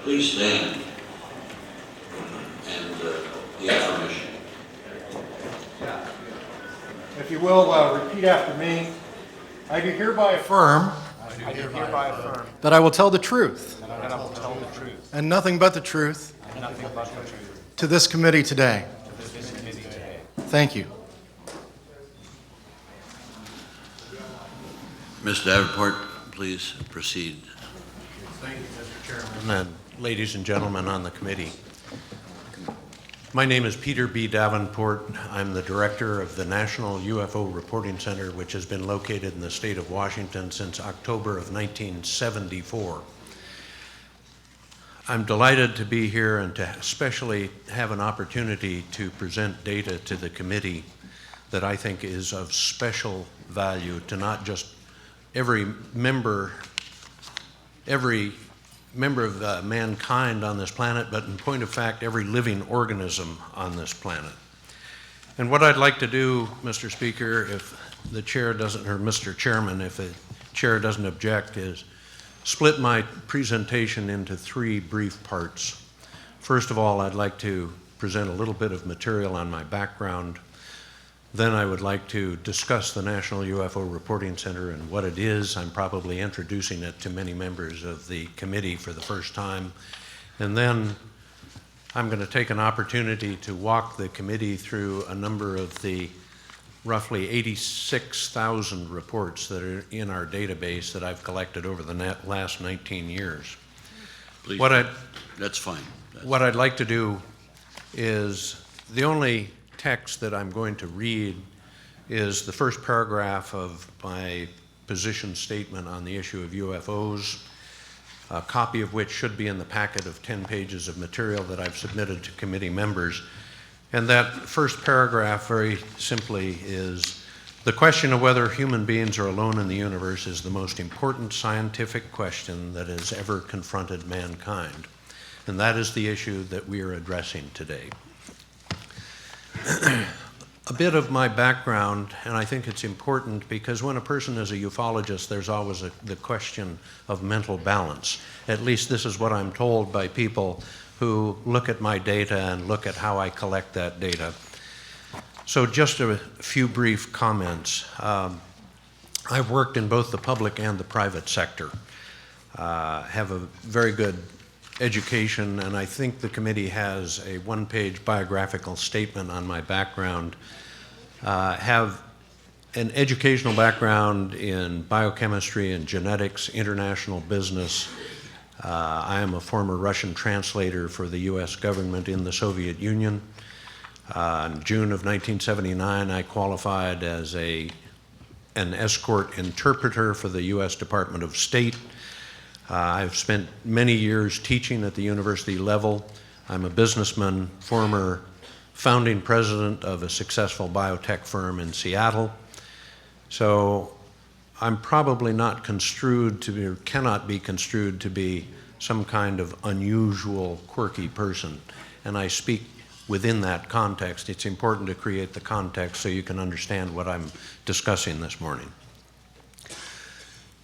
Please stand and the affirmation. If you will, repeat after me. I do hereby affirm that I will tell the truth and nothing but the truth to this committee today. Thank you. Mr. Davenport, please proceed. Thank you, Mr. Chairman, and ladies and gentlemen on the committee. My name is Peter B. Davenport. I'm the director of the National UFO Reporting Center, which has been located in the state of Washington since October of 1974. I'm delighted to be here and to especially have an opportunity to present data to the committee that I think is of special value to not just every member of mankind on this planet, but in point of fact, every living organism on this planet. And what I'd like to do, Mr. Speaker, if the chair doesn't, or Mr. Chairman, if the chair doesn't object, is split my presentation into three brief parts. First of all, I'd like to present a little bit of material on my background. Then I would like to discuss the National UFO Reporting Center and what it is. I'm probably introducing it to many members of the committee for the first time. And then I'm going to take an opportunity to walk the committee through a number of the roughly 86,000 reports that are in our database that I've collected over the last 19 years. Please. That's fine. What I'd like to do is the only text that I'm going to read is the first paragraph of my position statement on the issue of UFOs, a copy of which should be in the packet of 10 pages of material that I've submitted to committee members. And that first paragraph very simply is, the question of whether human beings are alone in the universe is the most important scientific question that has ever confronted mankind. And that is the issue that we are addressing today. A bit of my background, and I think it's important because when a person is a ufologist, there's always the question of mental balance. At least this is what I'm told by people who look at my data and look at how I collect that data. So just a few brief comments. I've worked in both the public and the private sector, have a very good education, and I think the committee has a one-page biographical statement on my background. Have an educational background in biochemistry and genetics, international business. I am a former Russian translator for the US government in the Soviet Union. In June of 1979, I qualified as an escort interpreter for the US Department of State. I've spent many years teaching at the university level. I'm a businessman, former founding president of a successful biotech firm in Seattle. So I'm probably not construed to be, or cannot be construed to be some kind of unusual, quirky person. And I speak within that context. It's important to create the context so you can understand what I'm discussing this morning.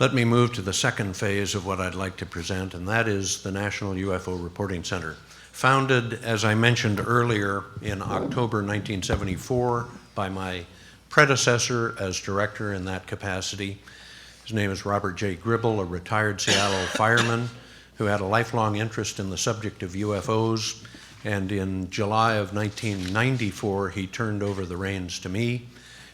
Let me move to the second phase of what I'd like to present, and that is the National UFO Reporting Center. Founded, as I mentioned earlier, in October 1974 by my predecessor as director in that capacity. His name is Robert J. Gribble, a retired Seattle fireman who had a lifelong interest in the subject of UFOs, and in July of 1994 he turned over the reins to me,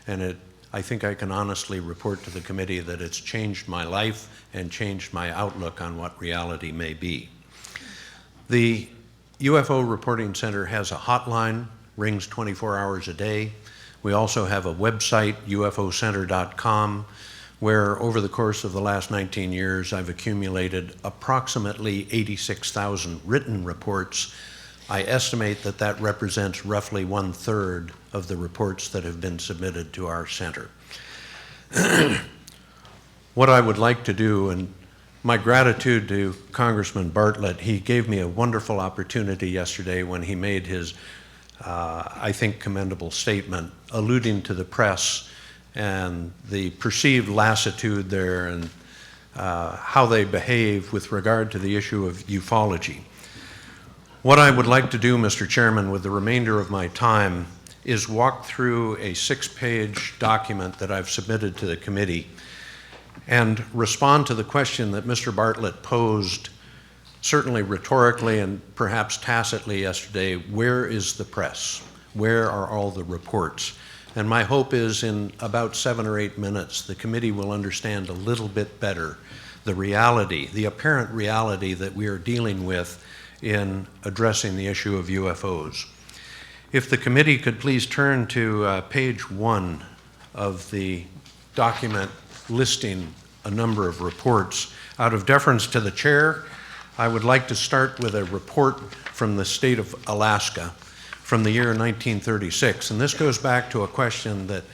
and I think I can honestly report to the committee that it's changed my life and changed my outlook on what reality may be. The UFO Reporting Center has a hotline, rings 24 hours a day. We also have a website, ufocenter.com, where over the course of the last 19 years I've accumulated approximately 86,000 written reports. I estimate that that represents roughly 1/3 of the reports that have been submitted to our center. What I would like to do, and my gratitude to Congressman Bartlett, he gave me a wonderful opportunity yesterday when he made his, I think, commendable statement alluding to the press and the perceived lassitude there and how they behave with regard to the issue of ufology. What I would like to do, Mr. Chairman, with the remainder of my time is walk through a 6-page document that I've submitted to the committee and respond to the question that Mr. Bartlett posed, certainly rhetorically and perhaps tacitly yesterday: where is the press? Where are all the reports? And my hope is in about 7 or 8 minutes, the committee will understand a little bit better the reality, the apparent reality that we are dealing with in addressing the issue of UFOs. If the committee could please turn to page 1 of the document listing a number of reports. Out of deference to the chair, I would like to start with a report from the state of Alaska from the year 1936. And this goes back to a question that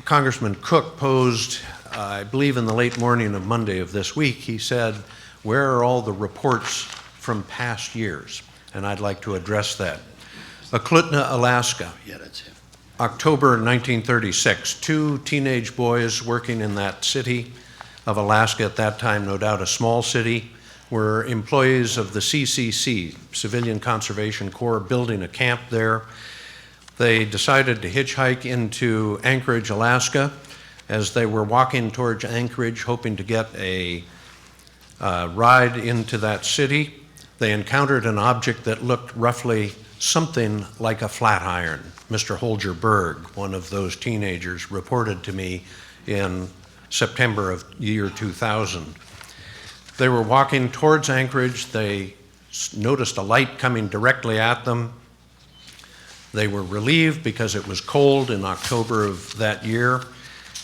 Congressman Cook posed, I believe in the late morning of Monday of this week. He said, where are all the reports from past years? And I'd like to address that. Eklutna, Alaska. Yeah, that's him. October 1936, 2 teenage boys working in that city of Alaska, at that time no doubt a small city, were employees of the CCC, Civilian Conservation Corps, building a camp there. They decided to hitchhike into Anchorage, Alaska. As they were walking towards Anchorage, hoping to get a ride into that city, they encountered an object that looked roughly something like a flat iron. Mr. Holger Berg, one of those teenagers, reported to me in September of year 2000. They were walking towards Anchorage. They noticed a light coming directly at them. They were relieved because it was cold in October of that year,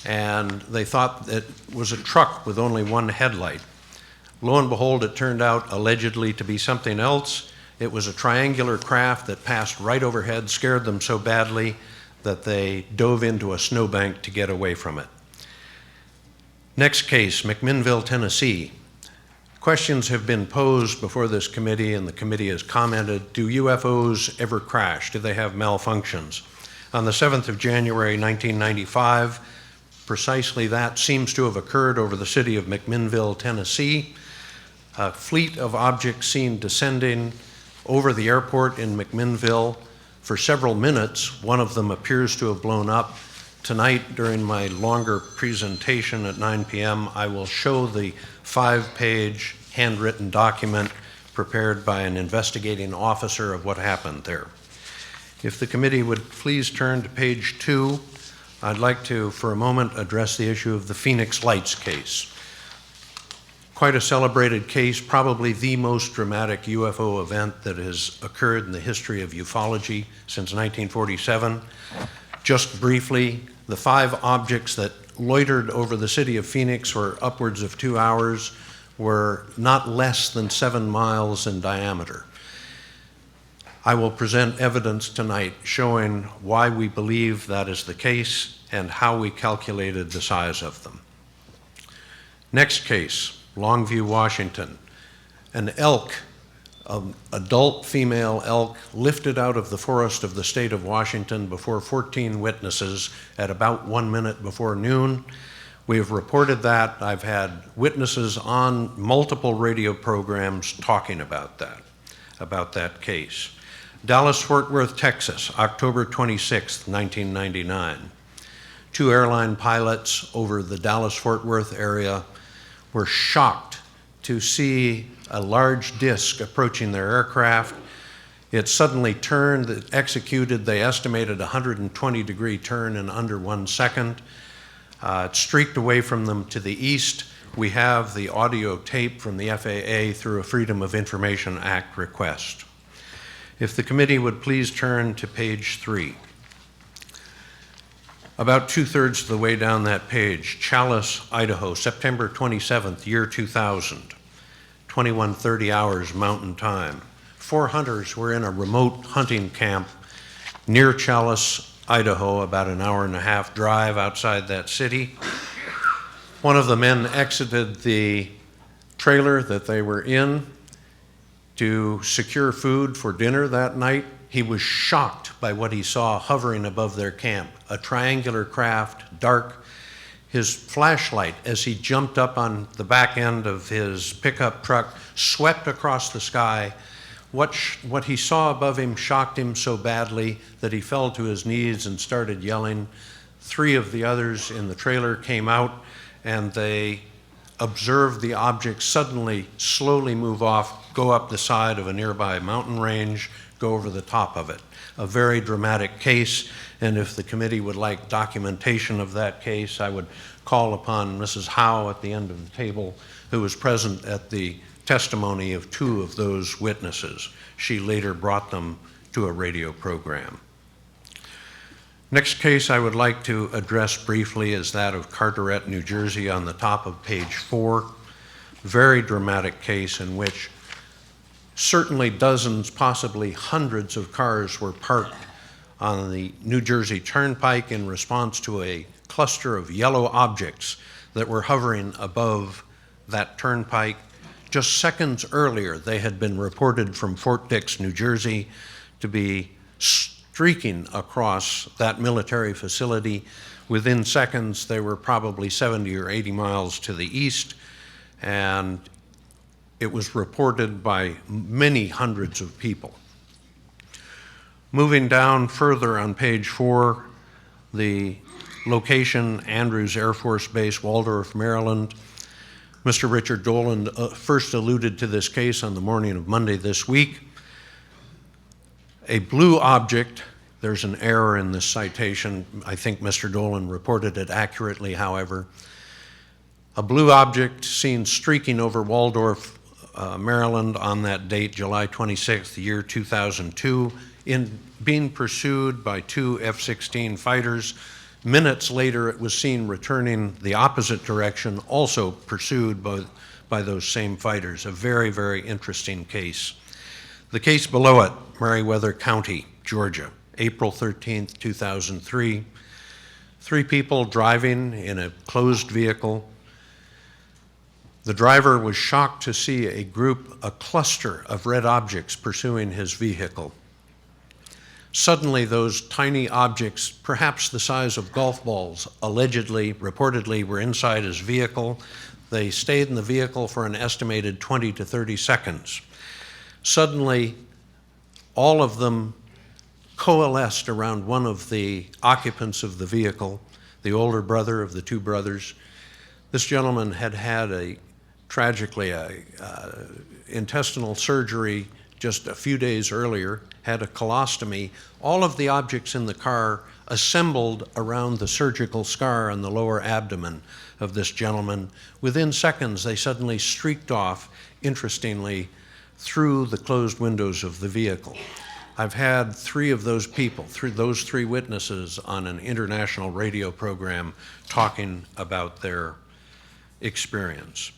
and they thought it was a truck with only one headlight. Lo and behold, it turned out allegedly to be something else. It was a triangular craft that passed right overhead, scared them so badly that they dove into a snowbank to get away from it. Next case, McMinnville, Tennessee. Questions have been posed before this committee, and the committee has commented, do UFOs ever crash? Do they have malfunctions? On the 7th of January, 1995, precisely that seems to have occurred over the city of McMinnville, Tennessee. A fleet of objects seen descending over the airport in McMinnville for several minutes. One of them appears to have blown up. Tonight, during my longer presentation at 9 p.m., I will show the 5-page handwritten document prepared by an investigating officer of what happened there. If the committee would please turn to page 2, I'd like to, for a moment, address the issue of the Phoenix Lights case. Quite a celebrated case, probably the most dramatic UFO event that has occurred in the history of ufology since 1947. Just briefly, the 5 objects that loitered over the city of Phoenix for upwards of 2 hours were not less than 7 miles in diameter. I will present evidence tonight showing why we believe that is the case and how we calculated the size of them. Next case, Longview, Washington. An elk, an adult female elk, lifted out of the forest of the state of Washington before 14 witnesses at about 1 minute before noon. We have reported that. I've had witnesses on multiple radio programs talking about that case. Dallas-Fort Worth, Texas, October 26, 1999. 2 airline pilots over the Dallas-Fort Worth area were shocked to see a large disc approaching their aircraft. It suddenly turned, it executed, they estimated a 120-degree turn in under 1 second. It streaked away from them to the east. We have the audio tape from the FAA through a Freedom of Information Act request. If the committee would please turn to page 3. About 2/3 of the way down that page, Challis, Idaho, September 27th, year 2000, 21:30 hours Mountain Time. 4 hunters were in a remote hunting camp near Challis, Idaho, about an hour-and-a-half drive outside that city. One of the men exited the trailer that they were in to secure food for dinner that night. He was shocked by what he saw hovering above their camp, a triangular craft, dark. His flashlight, as he jumped up on the back end of his pickup truck, swept across the sky What he saw above him shocked him so badly that he fell to his knees and started yelling. 3 of the others in the trailer came out, and they observed the object suddenly slowly move off, go up the side of a nearby mountain range, go over the top of it. A very dramatic case, and if the committee would like documentation of that case, I would call upon Mrs. Howe at the end of the table, who was present at the testimony of 2 of those witnesses. She later brought them to a radio program. Next case I would like to address briefly is that of Carteret, New Jersey, on the top of page 4. Very dramatic case in which certainly dozens, possibly hundreds of cars were parked on the New Jersey Turnpike in response to a cluster of yellow objects that were hovering above that turnpike. Just seconds earlier, they had been reported from Fort Dix, New Jersey, to be streaking across that military facility. Within seconds, they were probably 70 or 80 miles to the east, and it was reported by many hundreds of people. Moving down further on page 4, the location, Andrews Air Force Base, Waldorf, Maryland. Mr. Richard Dolan first alluded to this case on the morning of Monday this week. A blue object, there's an error in this citation. I think Mr. Dolan reported it accurately, however. A blue object seen streaking over Waldorf, Maryland on that date, July 26th, year 2002, being pursued by 2 F-16 fighters. Minutes later, it was seen returning the opposite direction, also pursued by those same fighters. A very, very interesting case. The case below it, Meriwether County, Georgia, April 13th, 2003. 3 people driving in a closed vehicle. The driver was shocked to see a cluster of red objects pursuing his vehicle. Suddenly, those tiny objects, perhaps the size of golf balls, reportedly were inside his vehicle. They stayed in the vehicle for an estimated 20 to 30 seconds. Suddenly, all of them coalesced around one of the occupants of the vehicle, the older brother of the 2 brothers. This gentleman had tragically, intestinal surgery just a few days earlier, had a colostomy. All of the objects in the car assembled around the surgical scar on the lower abdomen of this gentleman. Within seconds, they suddenly streaked off, interestingly, through the closed windows of the vehicle. I've had 3 of those people, those 3 witnesses, on an international radio program talking about their experience.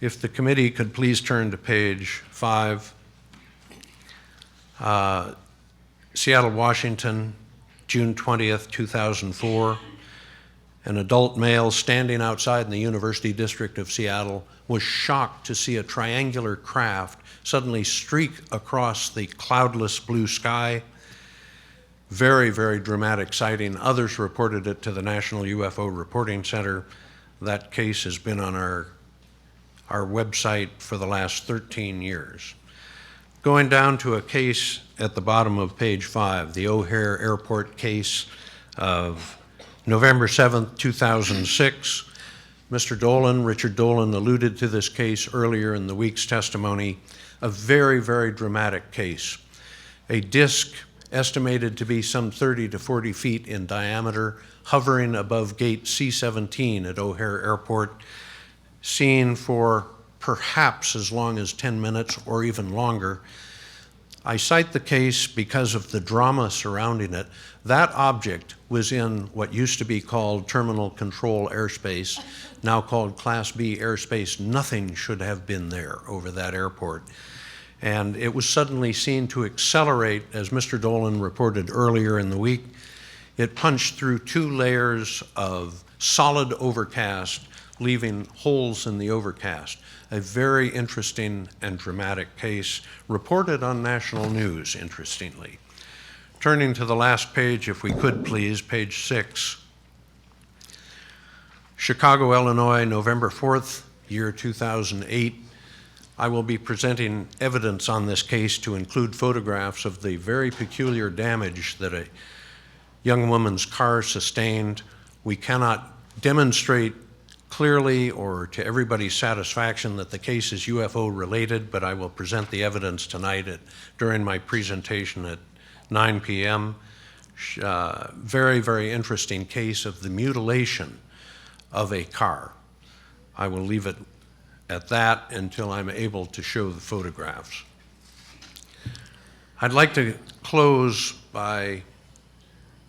If the committee could please turn to page 5. Seattle, Washington, June 20th, 2004. An adult male standing outside in the University District of Seattle was shocked to see a triangular craft suddenly streak across the cloudless blue sky. Very, very dramatic sighting. Others reported it to the National UFO Reporting Center. That case has been on our website for the last 13 years. Going down to a case at the bottom of page 5, the O'Hare Airport case of November 7th, 2006. Mr. Dolan, Richard Dolan, alluded to this case earlier in the week's testimony. A very, very dramatic case. A disc estimated to be some 30 to 40 feet in diameter, hovering above gate C-17 at O'Hare Airport, seen for perhaps as long as 10 minutes or even longer. I cite the case because of the drama surrounding it. That object was in what used to be called terminal control airspace, now called Class B airspace. Nothing should have been there over that airport. And it was suddenly seen to accelerate, as Mr. Dolan reported earlier in the week. It punched through 2 layers of solid overcast, leaving holes in the overcast. A very interesting and dramatic case, reported on national news, interestingly. Turning to the last page, if we could please, page 6. Chicago, Illinois, November 4th, year 2008. I will be presenting evidence on this case to include photographs of the very peculiar damage that a young woman's car sustained. We cannot demonstrate clearly or to everybody's satisfaction that the case is UFO related, but I will present the evidence tonight during my presentation at 9 p.m. Very, very interesting case of the mutilation of a car. I will leave it at that until I'm able to show the photographs. I'd like to close by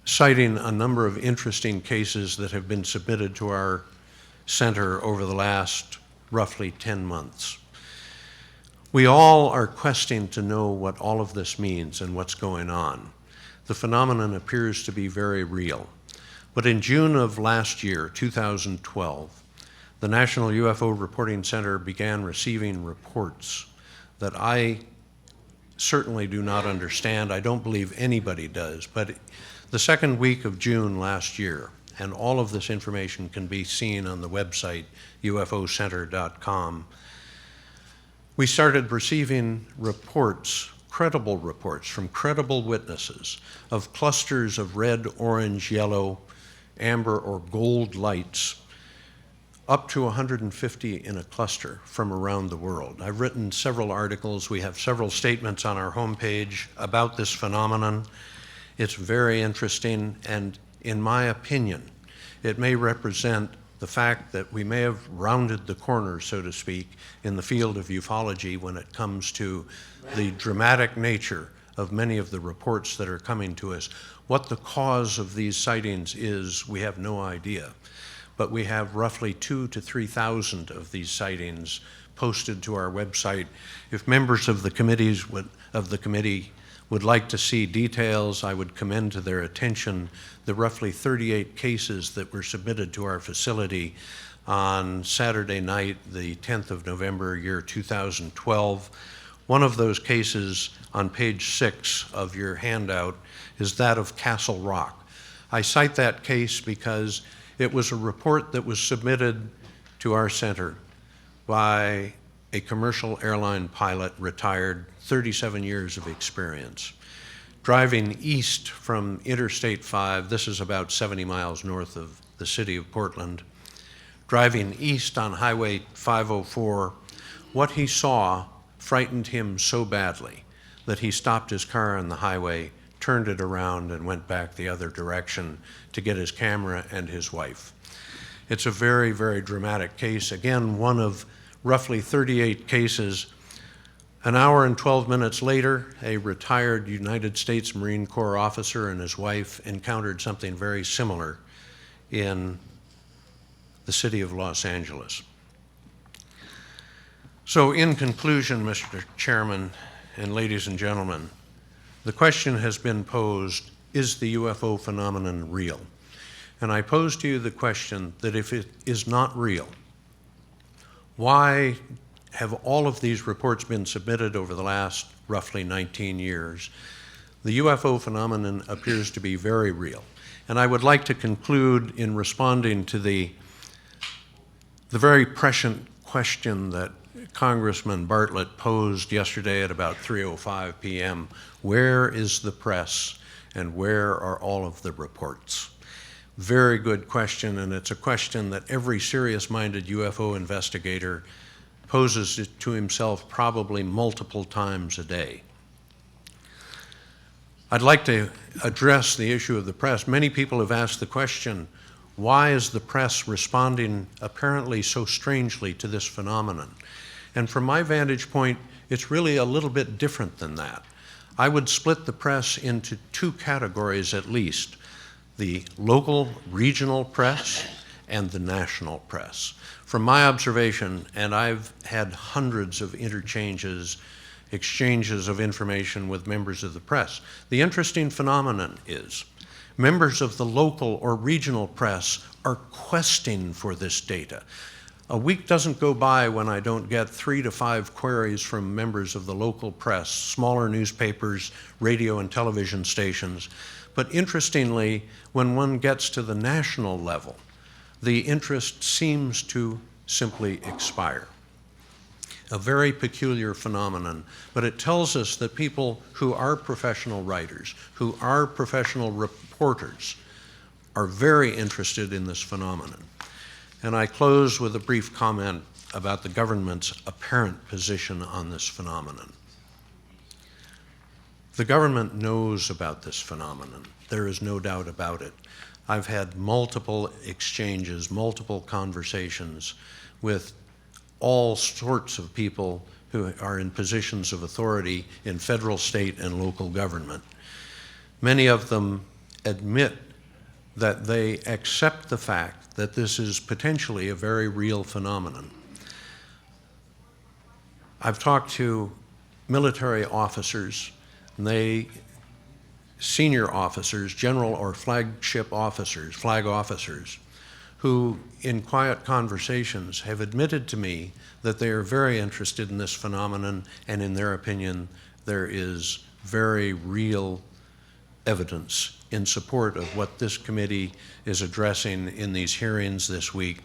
citing a number of interesting cases that have been submitted to our center over the last roughly 10 months. We all are questing to know what all of this means and what's going on. The phenomenon appears to be very real. But in June of last year, 2012, the National UFO Reporting Center began receiving reports that I certainly do not understand. I don't believe anybody does. But the second week of June last year, and all of this information can be seen on the website ufocenter.com, we started receiving reports, credible reports from credible witnesses of clusters of red, orange, yellow, amber, or gold lights, up to 150 in a cluster from around the world. I've written several articles. We have several statements on our homepage about this phenomenon. It's very interesting, and in my opinion, it may represent the fact that we may have rounded the corner, so to speak, in the field of ufology when it comes to the dramatic nature of many of the reports that are coming to us. What the cause of these sightings is, we have no idea. But we have roughly 2,000 to 3,000 of these sightings posted to our website. If members of the committee would like to see details, I would commend to their attention the roughly 38 cases that were submitted to our facility on Saturday night, the 10th of November, year 2012. One of those cases on page 6 of your handout is that of Castle Rock. I cite that case because it was a report that was submitted to our center by a commercial airline pilot, retired, 37 years of experience. Driving east from Interstate 5, this is about 70 miles north of the city of Portland, driving east on Highway 504, what he saw frightened him so badly that he stopped his car on the highway, turned it around, and went back the other direction to get his camera and his wife. It's a very, very dramatic case. Again, one of roughly 38 cases. An hour and 12 minutes later, a retired United States Marine Corps officer and his wife encountered something very similar in the city of Los Angeles. So in conclusion, Mr. Chairman and ladies and gentlemen, the question has been posed, is the UFO phenomenon real? And I pose to you the question that if it is not real, why have all of these reports been submitted over the last roughly 19 years? The UFO phenomenon appears to be very real. And I would like to conclude in responding to the very prescient question that Congressman Bartlett posed yesterday at about 3:05 p.m. Where is the press and where are all of the reports? Very good question, and it's a question that every serious-minded UFO investigator poses it to himself probably multiple times a day. I'd like to address the issue of the press. Many people have asked the question, why is the press responding apparently so strangely to this phenomenon? And from my vantage point, it's really a little bit different than that. I would split the press into two categories at least: the local, regional press and the national press. From my observation, and I've had hundreds of exchanges of information with members of the press, the interesting phenomenon is members of the local or regional press are questing for this data. A week doesn't go by when I don't get 3 to 5 queries from members of the local press, smaller newspapers, radio and television stations. But interestingly, when one gets to the national level, the interest seems to simply expire. a very peculiar phenomenon, but it tells us that people who are professional writers, who are professional reporters, are very interested in this phenomenon. And I close with a brief comment about the government's apparent position on this phenomenon. The government knows about this phenomenon. There is no doubt about it. I've had multiple exchanges, multiple conversations with all sorts of people who are in positions of authority in federal, state, and local government. Many of them admit that they accept the fact that this is potentially a very real phenomenon. I've talked to military officers, and senior officers, general or flagship officers, flag officers, who in quiet conversations have admitted to me that they are very interested in this phenomenon, and in their opinion, there is very real evidence in support of what this committee is addressing in these hearings this week.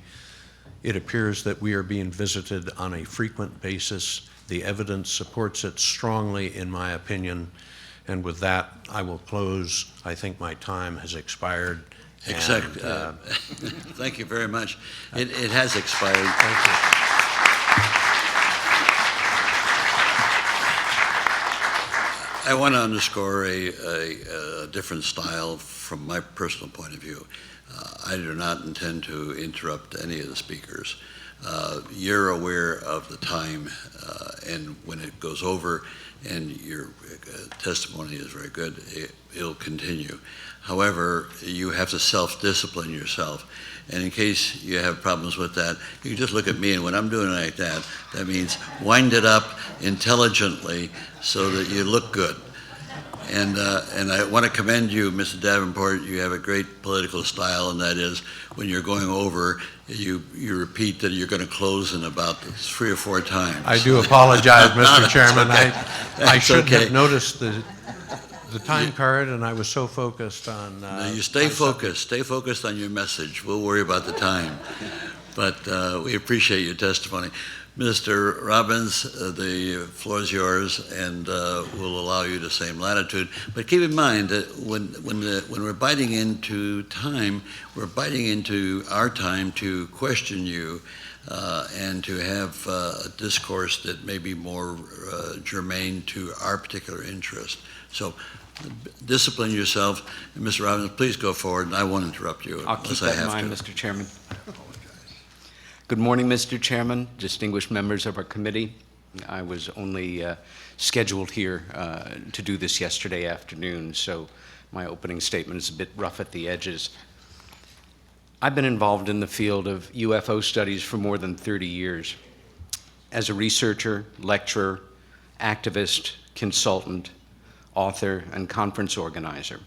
It appears that we are being visited on a frequent basis. The evidence supports it strongly, in my opinion. And with that, I will close. I think my time has expired. Exactly. Thank you very much. It has expired. Thank you. I want to underscore a different style from my personal point of view. I do not intend to interrupt any of the speakers. You're aware of the time, and when it goes over, and your testimony is very good, it'll continue. However, you have to self-discipline yourself. And in case you have problems with that, you can just look at me, and when I'm doing it like that, that means wind it up intelligently so that you look good. And I want to commend you, Mr. Davenport. You have a great political style, and that is when you're going over, you repeat that you're going to close in about 3 or 4 times. I do apologize, Mr. Chairman. Okay. I should okay. have noticed the time card, and I was so focused on... No, you stay focused. Stay focused on your message. We'll worry about the time. But we appreciate your testimony. Mr. Robbins, the floor is yours, and we'll allow you the same latitude. But keep in mind that when we're biting into time, we're biting into our time to question you and to have a discourse that may be more germane to our particular interest. So discipline yourself. And Mr. Robbins, please go forward, and I won't interrupt you I'll keep unless I that in have mind, to. Mr. Chairman. Good morning, Mr. Chairman, distinguished members of our committee. I was only scheduled here to do this yesterday afternoon, so my opening statement is a bit rough at the edges. I've been involved in the field of UFO studies for more than 30 years. As a researcher, lecturer, activist, consultant, author, and conference organizer.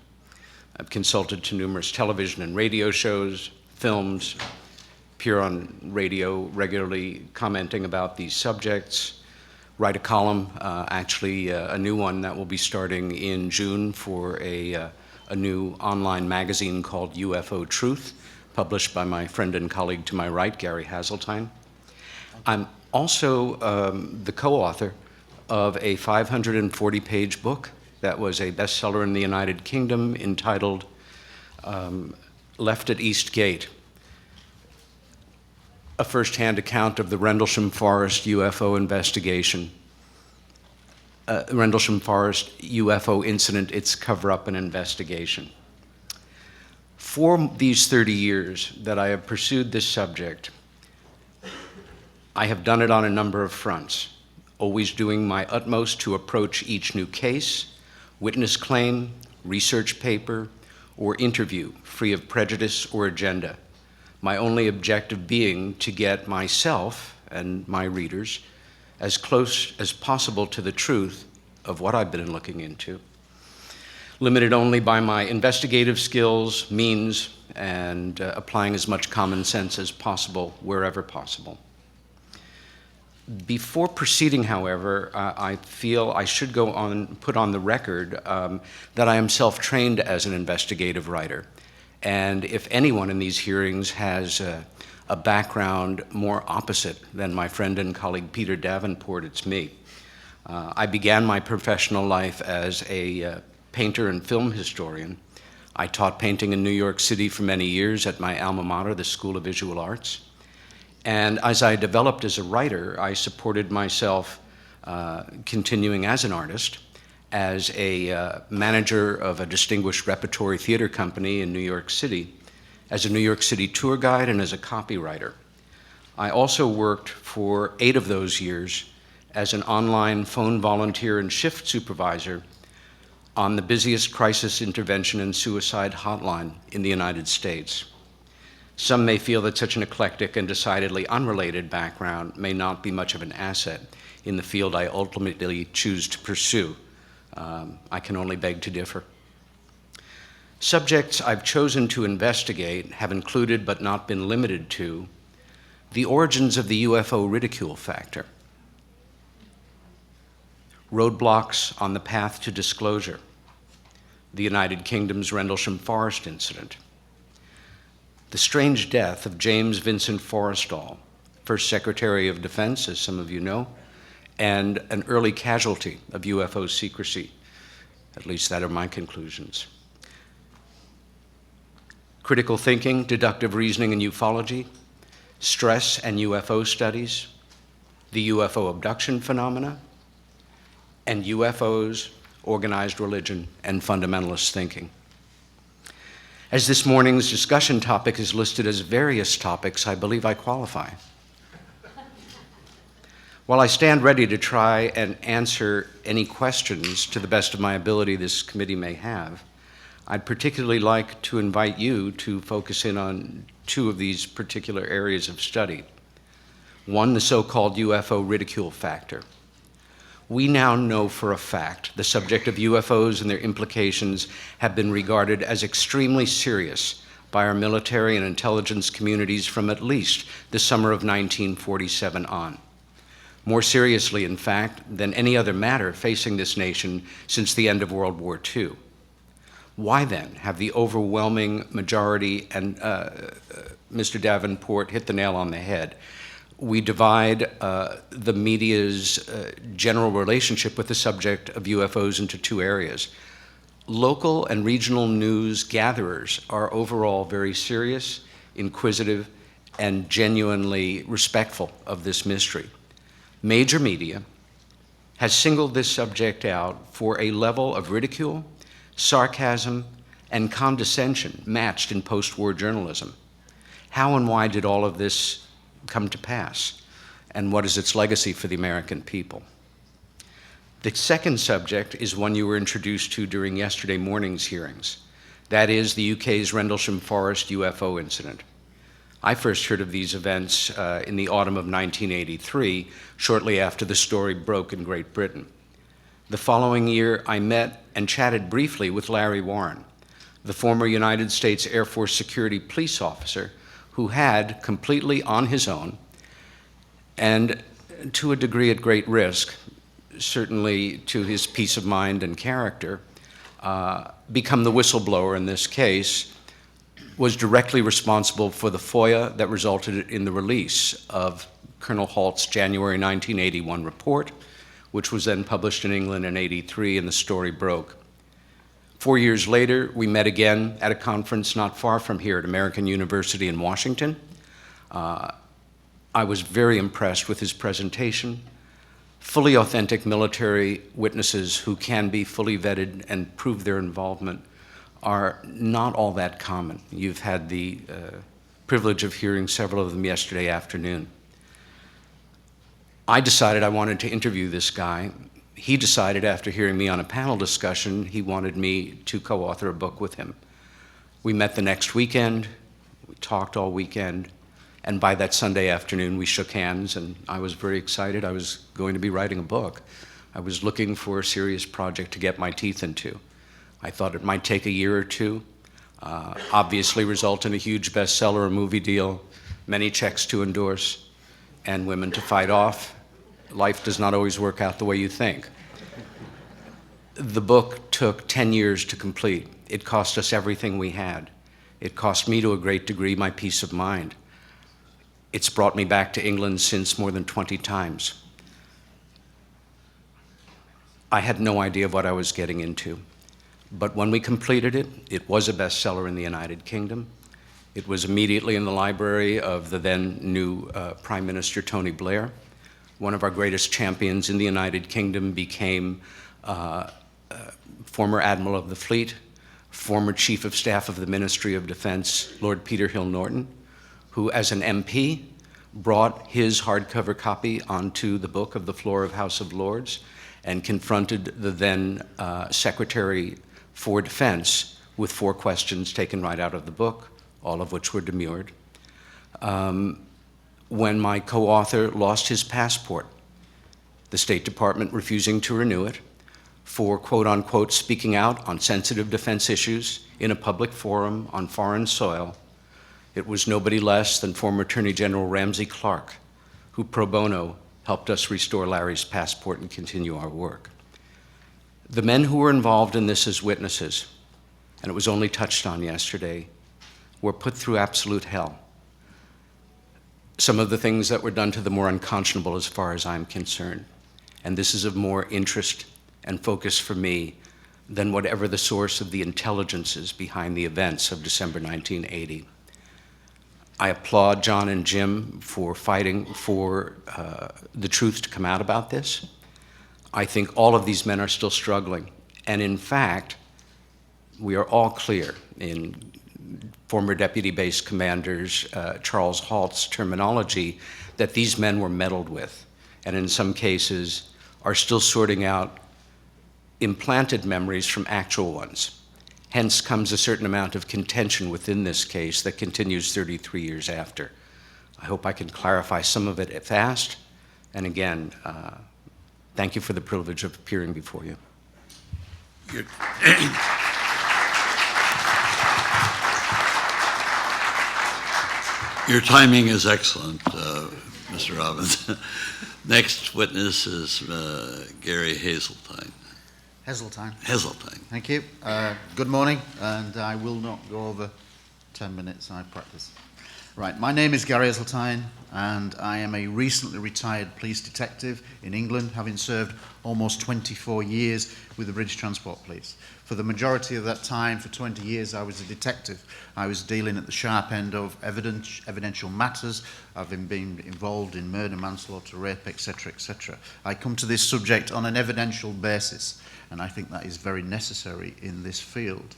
I've consulted to numerous television and radio shows, films, appear on radio regularly commenting about these subjects, write a column, actually a new one that will be starting in June for a new online magazine called UFO Truth, published by my friend and colleague to my right, Gary Hazeltine. I'm also the co-author of a 540-page book that was a bestseller in the United Kingdom entitled Left at East Gate, a first-hand account of the Rendlesham Forest UFO investigation, Rendlesham Forest UFO incident, its cover-up and investigation. For these 30 years that I have pursued this subject, I have done it on a number of fronts, always doing my utmost to approach each new case, witness claim, research paper, or interview free of prejudice or agenda. My only objective being to get myself and my readers as close as possible to the truth of what I've been looking into, limited only by my investigative skills, means, and applying as much common sense as possible wherever possible. Before proceeding, however, I feel I should put on the record that I am self-trained as an investigative writer. And if anyone in these hearings has a a background more opposite than my friend and colleague Peter Davenport, it's me. I began my professional life as a painter and film historian. I taught painting in New York City for many years at my alma mater, the School of Visual Arts. And as I developed as a writer, I supported myself continuing as an artist, as a manager of a distinguished repertory theater company in New York City, as a New York City tour guide, and as a copywriter. I also worked for 8 of those years as an online phone volunteer and shift supervisor on the busiest crisis intervention and suicide hotline in the United States. Some may feel that such an eclectic and decidedly unrelated background may not be much of an asset in the field I ultimately choose to pursue. I can only beg to differ. Subjects I've chosen to investigate have included, but not been limited to, the origins of the UFO ridicule factor, roadblocks on the path to disclosure, the United Kingdom's Rendlesham Forest incident, the strange death of James Vincent Forrestal, first Secretary of Defense, as some of you know, and an early casualty of UFO secrecy. At least that are my conclusions. Critical thinking, deductive reasoning and ufology, stress and UFO studies, the UFO abduction phenomena, and UFOs, organized religion, and fundamentalist thinking. As this morning's discussion topic is listed as various topics, I believe I qualify. While I stand ready to try and answer any questions to the best of my ability this committee may have, I'd particularly like to invite you to focus in on 2 of these particular areas of study. One, the so-called UFO ridicule factor. We now know for a fact the subject of UFOs and their implications have been regarded as extremely serious by our military and intelligence communities from at least the summer of 1947 on. More seriously, in fact, than any other matter facing this nation since the end of World War II. Why then have the overwhelming majority, and Mr. Davenport hit the nail on the head, we divide the media's general relationship with the subject of UFOs into 2 areas. Local and regional news gatherers are overall very serious, inquisitive, and genuinely respectful of this mystery. Major media has singled this subject out for a level of ridicule, sarcasm, and condescension matched in post-war journalism. How and why did all of this come to pass? And what is its legacy for the American people? The second subject is one you were introduced to during yesterday morning's hearings. That is the UK's Rendlesham Forest UFO incident. I first heard of these events in the autumn of 1983, shortly after the story broke in Great Britain. The following year, I met and chatted briefly with Larry Warren, the former United States Air Force security police officer who had, completely on his own, and to a degree at great risk, certainly to his peace of mind and character, become the whistleblower in this case, was directly responsible for the FOIA that resulted in the release of Colonel Halt's January 1981 report, which was then published in England in '83, and the story broke. 4 years later, we met again at a conference not far from here at American University in Washington. I was very impressed with his presentation. Fully authentic military witnesses who can be fully vetted and prove their involvement are not all that common. You've had the privilege of hearing several of them yesterday afternoon. I decided I wanted to interview this guy. He decided, after hearing me on a panel discussion, he wanted me to co-author a book with him. We met the next weekend, we talked all weekend, and by that Sunday afternoon we shook hands, and I was very excited. I was going to be writing a book. I was looking for a serious project to get my teeth into. I thought it might take a year or 2, obviously result in a huge bestseller, a movie deal, many checks to endorse, and women to fight off. Life does not always work out the way you think. The book took 10 years to complete. It cost us everything we had. It cost me, to a great degree, my peace of mind. It's brought me back to England since more than 20 times. I had no idea what I was getting into. But when we completed it, it was a bestseller in the United Kingdom. It was immediately in the library of the then new Prime Minister Tony Blair. One of our greatest champions in the United Kingdom became former Admiral of the Fleet, former Chief of Staff of the Ministry of Defense, Lord Peter Hill Norton, who as an MP brought his hardcover copy onto the book of the floor of House of Lords and confronted the then Secretary for Defense with 4 questions taken right out of the book, all of which were demurred. When my co-author lost his passport, the State Department refusing to renew it for quote-unquote speaking out on sensitive defense issues in a public forum on foreign soil, it was nobody less than former Attorney General Ramsey Clark who pro bono helped us restore Larry's passport and continue our work. The men who were involved in this as witnesses, and it was only touched on yesterday, were put through absolute hell. Some of the things that were done to them were unconscionable as far as I'm concerned. And this is of more interest and focus for me than whatever the source of the intelligence is behind the events of December 1980. I applaud John and Jim for fighting for the truth to come out about this. I think all of these men are still struggling. And in fact, we are all clear in former Deputy Base Commander's Charles Halt's terminology that these men were meddled with, and in some cases are still sorting out implanted memories from actual ones. Hence comes a certain amount of contention within this case that continues 33 years after. I hope I can clarify some of it fast, and again, thank you for the privilege of appearing before you. Your timing is excellent, Mr. Robbins. Next witness is Gary Hazeltine. Hazeltine. Hazeltine. Thank you. Good morning, and I will not go over 10 minutes, I practice. Right, my name is Gary Hazeltine, and I am a recently retired police detective in England, having served almost 24 years with the British Transport Police. For the majority of that time, for 20 years, I was a detective. I was dealing at the sharp end of evidential matters. I've been involved in murder, manslaughter, rape, etc., etc. I come to this subject on an evidential basis, and I think that is very necessary in this field.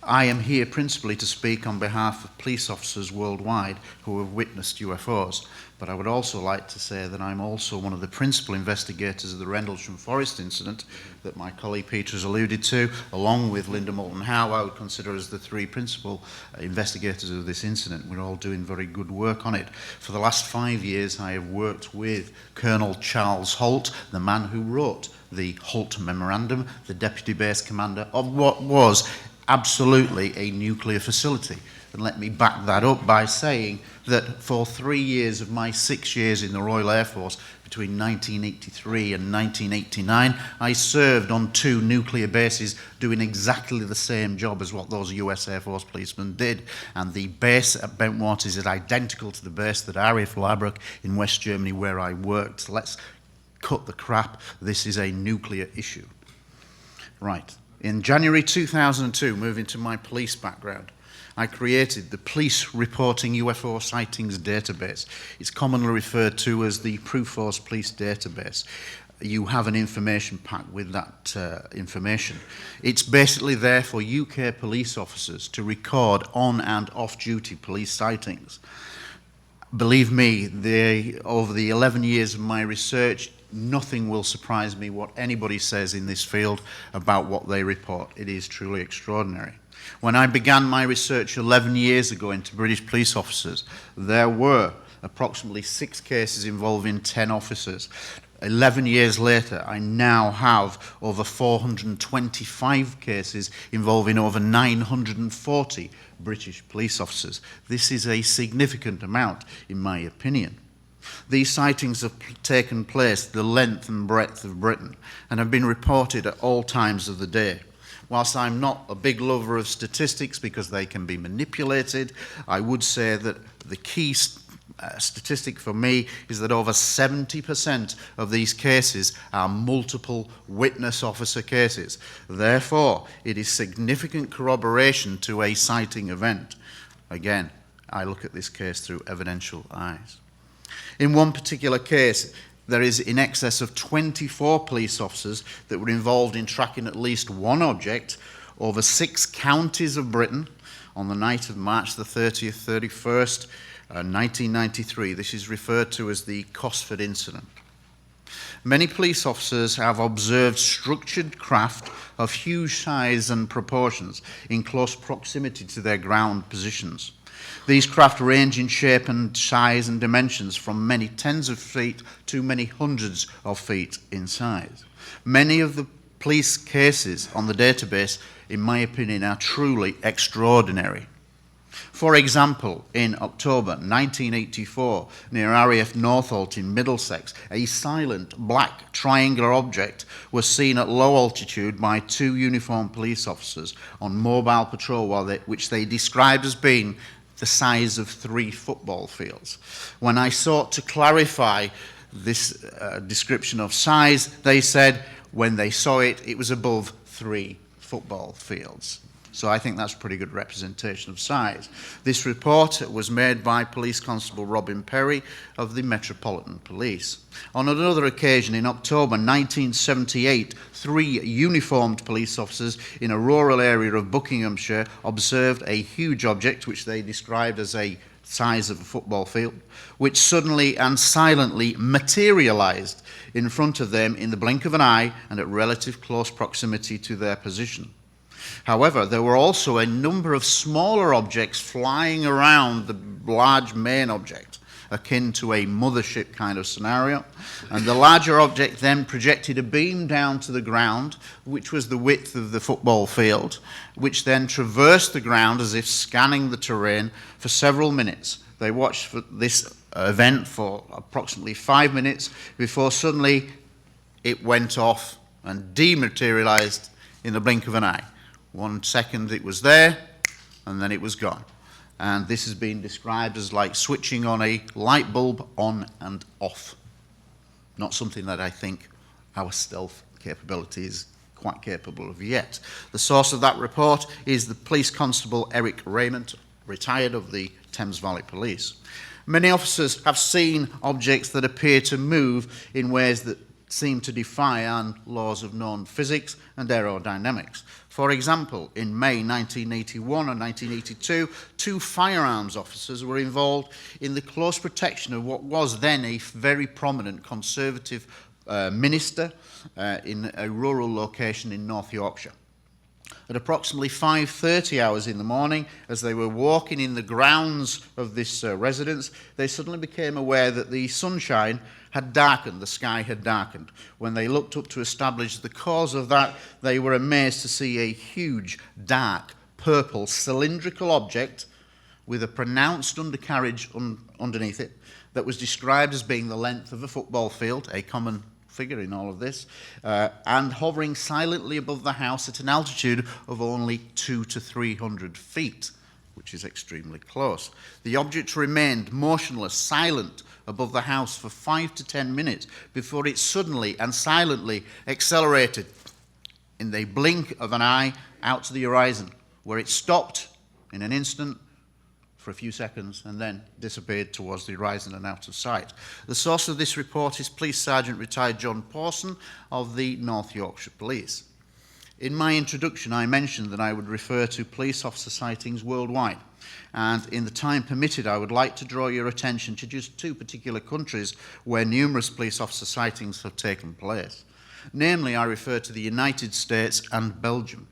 I am here principally to speak on behalf of police officers worldwide who have witnessed UFOs, but I would also like to say that I'm also one of the principal investigators of the Rendlesham Forest incident that my colleague Peter has alluded to, along with Linda Moulton Howe. I would consider us the 3 principal investigators of this incident. We're all doing very good work on it. For the last 5 years, I have worked with Colonel Charles Holt, the man who wrote the Holt Memorandum, the Deputy Base Commander of what was absolutely a nuclear facility. And let me back that up by saying that for 3 years of my 6 years in the Royal Air Force, between 1983 and 1989, I served on 2 nuclear bases doing exactly the same job as what those US Air Force policemen did. And the base at Bentwaters is identical to the base that RAF Labrook in West Germany where I worked. So let's cut the crap. This is a nuclear issue. Right. In January 2002, moving to my police background, I created the Police Reporting UFO Sightings Database. It's commonly referred to as the Proof Force Police Database. You have an information pack with that information. It's basically there for UK police officers to record on and off-duty police sightings. Believe me, over the 11 years of my research, nothing will surprise me what anybody says in this field about what they report. It is truly extraordinary. When I began my research 11 years ago into British police officers, there were approximately 6 cases involving 10 officers. 11 years later, I now have over 425 cases involving over 940 British police officers. This is a significant amount, in my opinion. These sightings have taken place the length and breadth of Britain and have been reported at all times of the day. Whilst I'm not a big lover of statistics because they can be manipulated, I would say that the key statistic for me is that over 70% of these cases are multiple witness officer cases. Therefore, it is significant corroboration to a sighting event. Again, I look at this case through evidential eyes. In one particular case, there is in excess of 24 police officers that were involved in tracking at least one object over 6 counties of Britain on the night of March the 30th, 31st, 1993. This is referred to as the Cosford incident. Many police officers have observed structured craft of huge size and proportions in close proximity to their ground positions. These craft range in shape and size and dimensions from many tens of feet to many hundreds of feet in size. Many of the police cases on the database, in my opinion, are truly extraordinary. For example, in October 1984, near RAF Northolt in Middlesex, a silent black triangular object was seen at low altitude by 2 uniformed police officers on mobile patrol, which they described as being the size of 3 football fields. When I sought to clarify this description of size, they said when they saw it, it was above 3 football fields. So I think that's a pretty good representation of size. This report was made by Police Constable Robin Perry of the Metropolitan Police. On another occasion, in October 1978, 3 uniformed police officers in a rural area of Buckinghamshire observed a huge object, which they described as a size of a football field, which suddenly and silently materialized in front of them in the blink of an eye and at relative close proximity to their position. However, there were also a number of smaller objects flying around the large main object, akin to a mothership kind of scenario, and the larger object then projected a beam down to the ground, which was the width of the football field, which then traversed the ground as if scanning the terrain for several minutes. They watched for this event for approximately 5 minutes before suddenly it went off and dematerialized in the blink of an eye. 1 second it was there, and then it was gone. And this has been described as like switching on a light bulb on and off. Not something that I think our stealth capability is quite capable of yet. The source of that report is the Police Constable Eric Raymond, retired of the Thames Valley Police. Many officers have seen objects that appear to move in ways that seem to defy laws of known physics and aerodynamics. For example, in May 1981 and 1982, 2 firearms officers were involved in the close protection of what was then a very prominent Conservative minister in a rural location in North Yorkshire. At approximately 5:30 hours in the morning, as they were walking in the grounds of this residence, they suddenly became aware that the sunshine had darkened, the sky had darkened. When they looked up to establish the cause of that, they were amazed to see a huge, dark, purple, cylindrical object with a pronounced undercarriage underneath it that was described as being the length of a football field, a common figure in all of this, and hovering silently above the house at an altitude of only 200 to 300 feet, which is extremely close. The object remained motionless, silent, above the house for 5 to 10 minutes before it suddenly and silently accelerated in the blink of an eye out to the horizon, where it stopped in an instant for a few seconds and then disappeared towards the horizon and out of sight. The source of this report is Police Sergeant retired John Pawson of the North Yorkshire Police. In my introduction, I mentioned that I would refer to police officer sightings worldwide. And in the time permitted, I would like to draw your attention to just 2 particular countries where numerous police officer sightings have taken place. Namely, I refer to the United States and Belgium.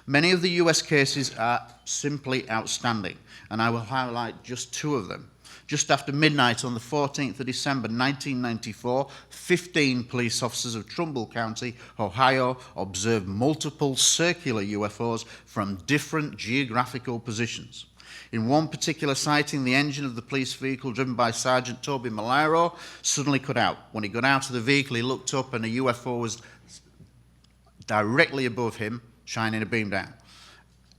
Many of the US cases are simply outstanding, and I will highlight just 2 of them. Just after midnight on the 14th of December 1994, 15 police officers of Trumbull County, Ohio, observed multiple circular UFOs from different geographical positions. In one particular sighting, the engine of the police vehicle driven by Sergeant Toby Malaro suddenly cut out. When he got out of the vehicle, he looked up and a UFO was directly above him, shining a beam down.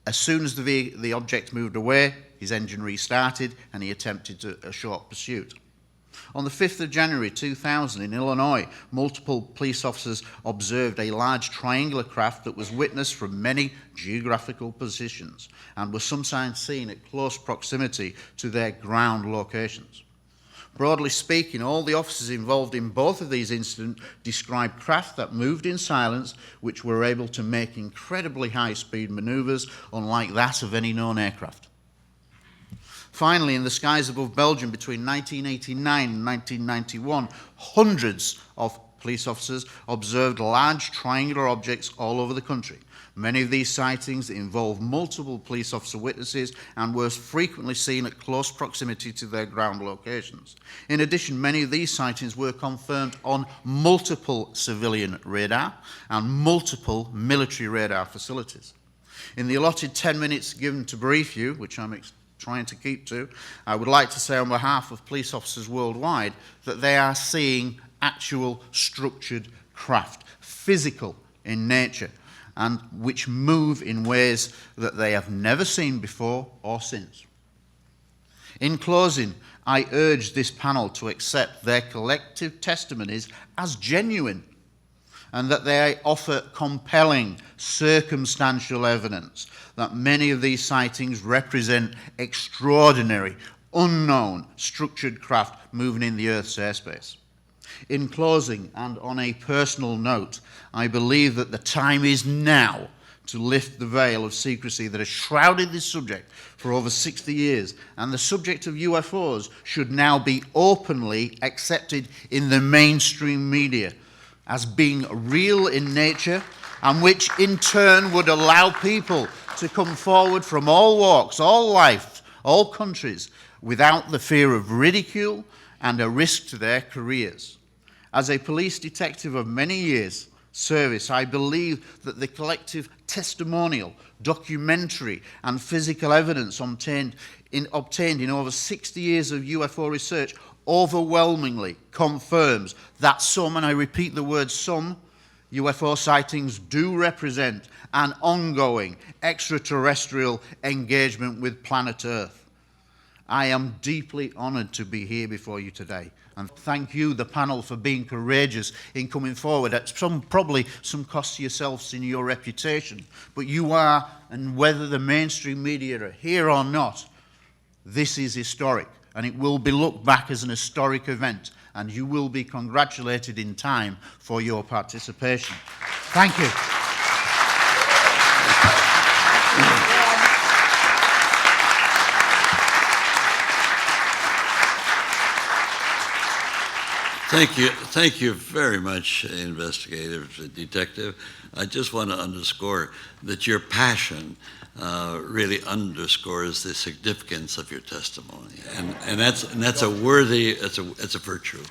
As soon as the object moved away, his engine restarted and he attempted a short pursuit. On the 5th of January 2000 in Illinois, multiple police officers observed a large triangular craft that was witnessed from many geographical positions and was sometimes seen at close proximity to their ground locations. Broadly speaking, all the officers involved in both of these incidents described craft that moved in silence, which were able to make incredibly high-speed maneuvers, unlike that of any known aircraft. Finally, in the skies above Belgium between 1989 and 1991, hundreds of police officers observed large triangular objects all over the country. Many of these sightings involve multiple police officer witnesses and were frequently seen at close proximity to their ground locations. In addition, many of these sightings were confirmed on multiple civilian radar and multiple military radar facilities. In the allotted 10 minutes given to brief you, which I'm trying to keep to, I would like to say on behalf of police officers worldwide that they are seeing actual structured craft, physical in nature, and which move in ways that they have never seen before or since. In closing, I urge this panel to accept their collective testimonies as genuine and that they offer compelling circumstantial evidence that many of these sightings represent extraordinary, unknown, structured craft moving in the Earth's airspace. In closing, and on a personal note, I believe that the time is now to lift the veil of secrecy that has shrouded this subject for over 60 years, and the subject of UFOs should now be openly accepted in the mainstream media as being real in nature, and which in turn would allow people to come forward from all walks, all life, all countries, without the fear of ridicule and a risk to their careers. As a police detective of many years' service, I believe that the collective testimonial, documentary, and physical evidence obtained in over 60 years of UFO research overwhelmingly confirms that some, and I repeat the word some, UFO sightings do represent an ongoing extraterrestrial engagement with planet Earth. I am deeply honored to be here before you today, and thank you, the panel, for being courageous in coming forward at probably some cost to yourselves in your reputation. But you are, and whether the mainstream media are here or not, this is historic, and it will be looked back as an historic event, and you will be congratulated in time for your participation. Thank you. Thank you very much, investigative detective. I just want to underscore that your passion really underscores the significance of your testimony, and that's a worthy, it's a virtue.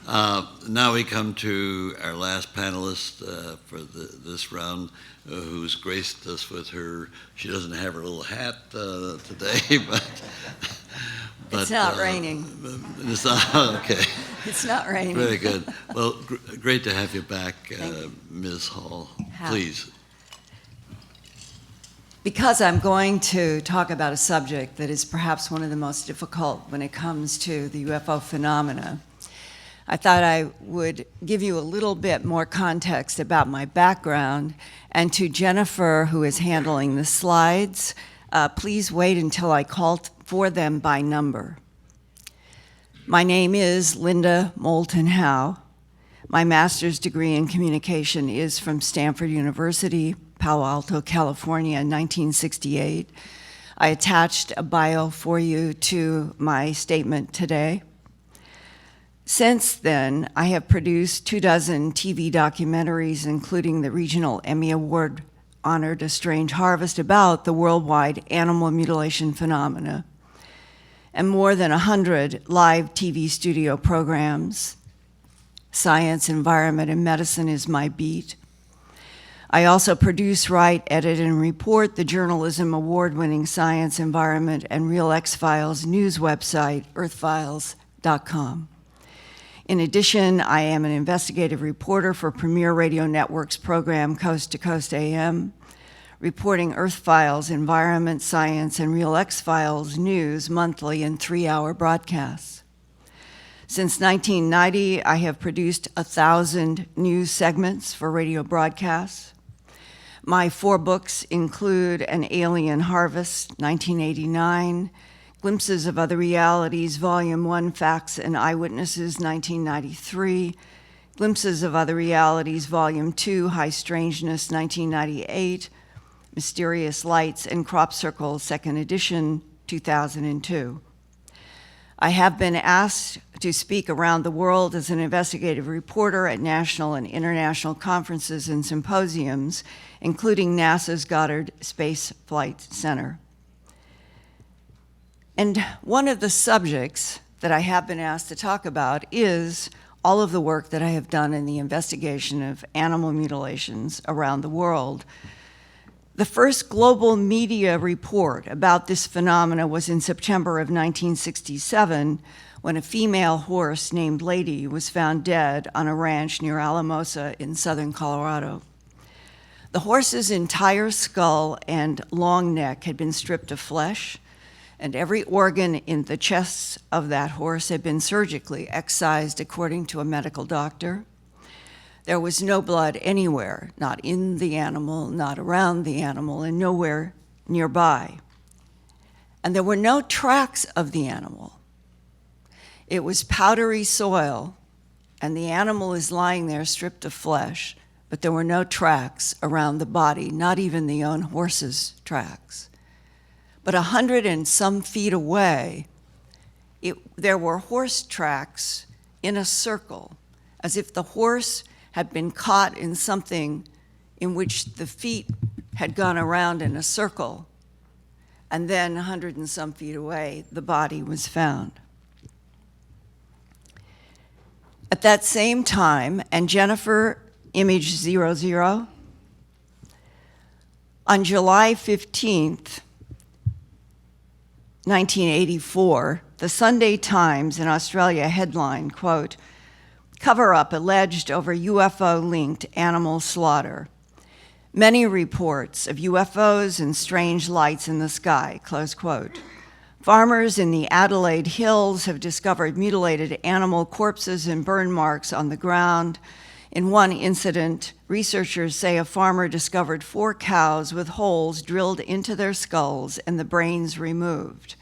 Now we come to our last panelist for this round, who's graced us with her. She doesn't have her little hat today, but it's not raining. It's not, okay. It's not raining. Very good. Well, great to have you back, Ms. Hall. Howe. Please. Because I'm going to talk about a subject that is perhaps one of the most difficult when it comes to the UFO phenomena, I thought I would give you a little bit more context about my background, and to Jennifer, who is handling the slides, please wait until I call for them by number. My name is Linda Moulton Howe. My master's degree in communication is from Stanford University, Palo Alto, California, in 1968. I attached a bio for you to my statement today. Since then, I have produced 24 TV documentaries, including the regional Emmy Award honored A Strange Harvest about the worldwide animal mutilation phenomena, and more than 100 live TV studio programs. Science, environment, and medicine is my beat. I also produce, write, edit, and report the journalism award-winning Science, Environment, and Real X-Files news website, earthfiles.com. In addition, I am an investigative reporter for Premier Radio Network's program Coast to Coast AM, reporting Earth Files, Environment, Science, and Real X-Files news monthly in 3-hour broadcasts. Since 1990, I have produced 1,000 news segments for radio broadcasts. My 4 books include An Alien Harvest, 1989, Glimpses of Other Realities, Volume 1, Facts and Eyewitnesses, 1993, Glimpses of Other Realities, Volume 2, High Strangeness, 1998, Mysterious Lights and Crop Circle, 2nd edition, 2002. I have been asked to speak around the world as an investigative reporter at national and international conferences and symposiums, including NASA's Goddard Space Flight Center. And one of the subjects that I have been asked to talk about is all of the work that I have done in the investigation of animal mutilations around the world. The first global media report about this phenomena was in September of 1967, when a female horse named Lady was found dead on a ranch near Alamosa in southern Colorado. The horse's entire skull and long neck had been stripped of flesh, and every organ in the chest of that horse had been surgically excised according to a medical doctor. There was no blood anywhere, not in the animal, not around the animal, and nowhere nearby. And there were no tracks of the animal. It was powdery soil, and the animal is lying there stripped of flesh, but there were no tracks around the body, not even the own horse's tracks. But 100 and some feet away, there were horse tracks in a circle, as if the horse had been caught in something in which the feet had gone around in a circle, and then 100 and some feet away, the body was found. At that same time, and Jennifer, image 00, on July 15th, 1984, the Sunday Times in Australia headline, quote, "Cover-up alleged over UFO-linked animal slaughter. Many reports of UFOs and strange lights in the sky," close quote. Farmers in the Adelaide Hills have discovered mutilated animal corpses and burn marks on the ground. In one incident, researchers say a farmer discovered 4 cows with holes drilled into their skulls and the brains removed.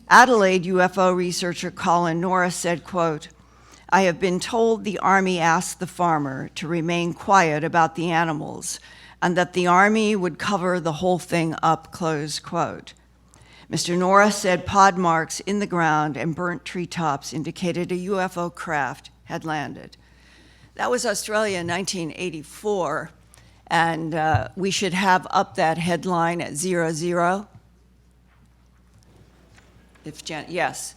Adelaide UFO researcher Colin Norris said, quote, "I have been told the Army asked the farmer to remain quiet about the animals and that the Army would cover the whole thing up," close quote. Mr. Norris said pod marks in the ground and burnt treetops indicated a UFO craft had landed. That was Australia in 1984, and we should have up that headline at 00. Yes.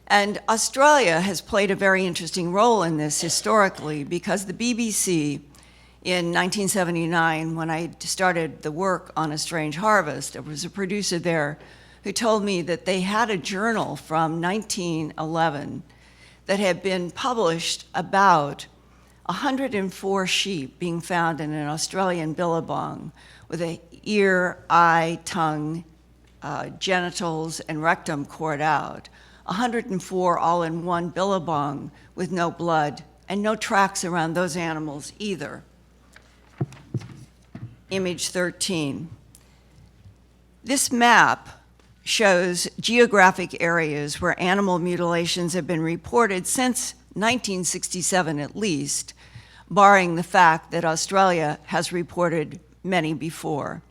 And Australia has played a very interesting role in this historically, because the BBC in 1979, when I started the work on A Strange Harvest, there was a producer there who told me that they had a journal from 1911 that had been published about 104 sheep being found in an Australian billabong with an ear, eye, tongue, genitals, and rectum cored out. 104 all in one billabong with no blood and no tracks around those animals either. Image 13. This map shows geographic areas where animal mutilations have been reported since 1967 at least, barring the fact that Australia has reported many before.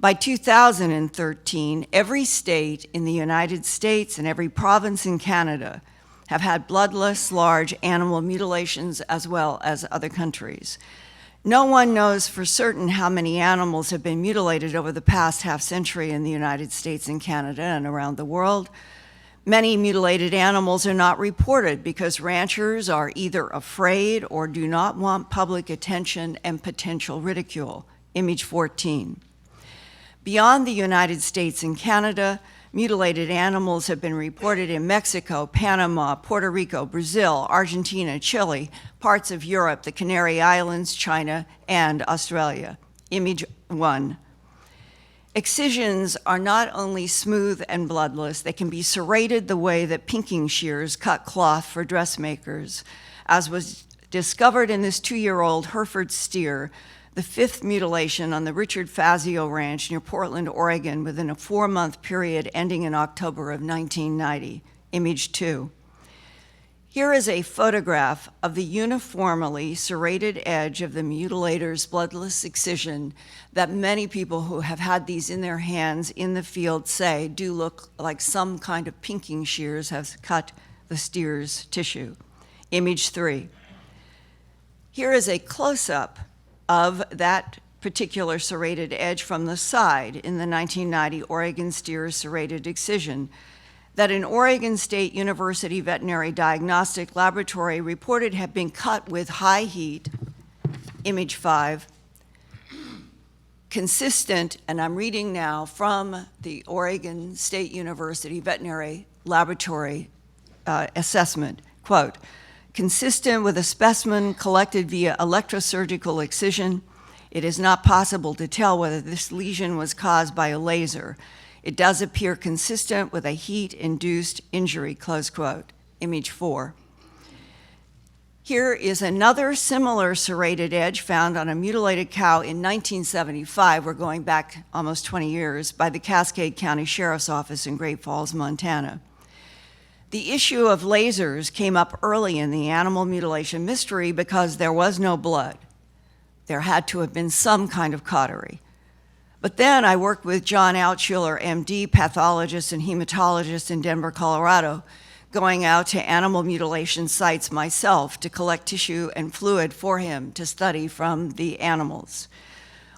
By 2013, every state in the United States and every province in Canada have had bloodless, large animal mutilations, as well as other countries. No one knows for certain how many animals have been mutilated over the past half century in the United States and Canada and around the world. Many mutilated animals are not reported because ranchers are either afraid or do not want public attention and potential ridicule. Image 14. Beyond the United States and Canada, mutilated animals have been reported in Mexico, Panama, Puerto Rico, Brazil, Argentina, Chile, parts of Europe, the Canary Islands, China, and Australia. Image 1. Excisions are not only smooth and bloodless, they can be serrated the way that pinking shears cut cloth for dressmakers, as was discovered in this 2-year-old Hereford steer, the 5th mutilation on the Richard Fazio Ranch near Portland, Oregon, within a 4-month period ending in October of 1990. Image 2. Here is a photograph of the uniformly serrated edge of the mutilator's bloodless excision that many people who have had these in their hands in the field say do look like some kind of pinking shears have cut the steer's tissue. Image 3. Here is a close-up of that particular serrated edge from the side in the 1990 Oregon steer serrated excision that an Oregon State University veterinary diagnostic laboratory reported had been cut with high heat, image 5, consistent, and I'm reading now from the Oregon State University veterinary laboratory assessment, quote, consistent with a specimen collected via electrosurgical excision, it is not possible to tell whether this lesion was caused by a laser. It does appear consistent with a heat-induced injury, close quote. Image 4. Here is another similar serrated edge found on a mutilated cow in 1975, we're going back almost 20 years, by the Cascade County Sheriff's Office in Great Falls, Montana. The issue of lasers came up early in the animal mutilation mystery because there was no blood. There had to have been some kind of cautery. But then I worked with John Altschuler, MD, pathologist and hematologist in Denver, Colorado, going out to animal mutilation sites myself to collect tissue and fluid for him to study from the animals.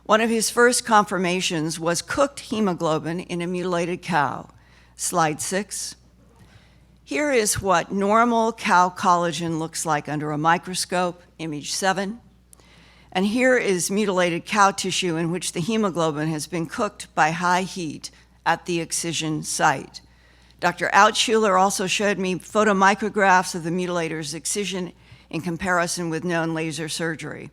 One of his first confirmations was cooked hemoglobin in a mutilated cow. Slide 6. Here is what normal cow collagen looks like under a microscope, image 7. And here is mutilated cow tissue in which the hemoglobin has been cooked by high heat at the excision site. Dr. Altschuler also showed me photomicrographs of the mutilator's excision in comparison with known laser surgery.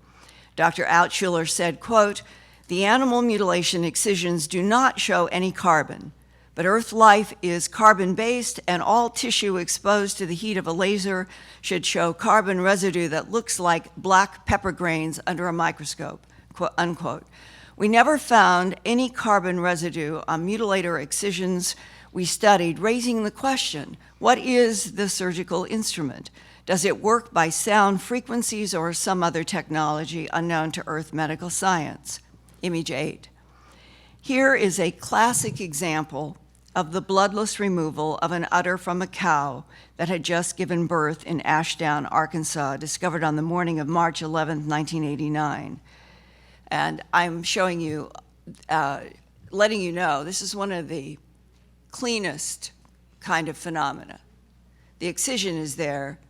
Dr. Altschuler said, quote, the animal mutilation excisions do not show any carbon, but Earth life is carbon-based and all tissue exposed to the heat of a laser should show carbon residue that looks like black pepper grains under a microscope, quote, unquote. We never found any carbon residue on mutilator excisions we studied, raising the question, what is the surgical instrument? Does it work by sound frequencies or some other technology unknown to Earth medical science? Image 8. Here is a classic example of the bloodless removal of an udder from a cow that had just given birth in Ashdown, Arkansas, discovered on the morning of March 11, 1989. And I'm showing you, letting you know, this is one of the cleanest kind of phenomena. The excision is there,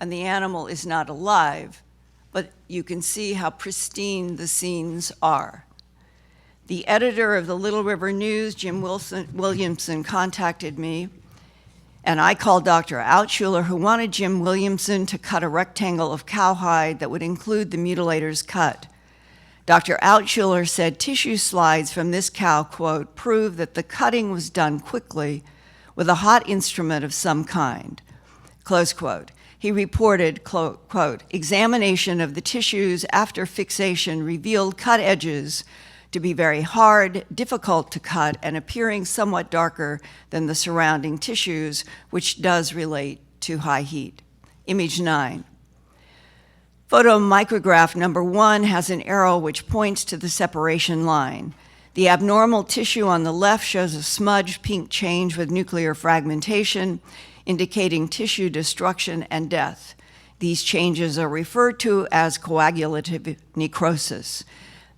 and the animal is not alive, but you can see how pristine the scenes are. The editor of the Little River News, Jim Williamson, contacted me, and I called Dr. Altschuler, who wanted Jim Williamson to cut a rectangle of cowhide that would include the mutilator's cut. Dr. Altschuler said tissue slides from this cow, quote, prove that the cutting was done quickly with a hot instrument of some kind, close quote. He reported, quote, examination of the tissues after fixation revealed cut edges to be very hard, difficult to cut, and appearing somewhat darker than the surrounding tissues, which does relate to high heat. Image 9. Photomicrograph number 1 has an arrow which points to the separation line. The abnormal tissue on the left shows a smudged pink change with nuclear fragmentation, indicating tissue destruction and death. These changes are referred to as coagulative necrosis.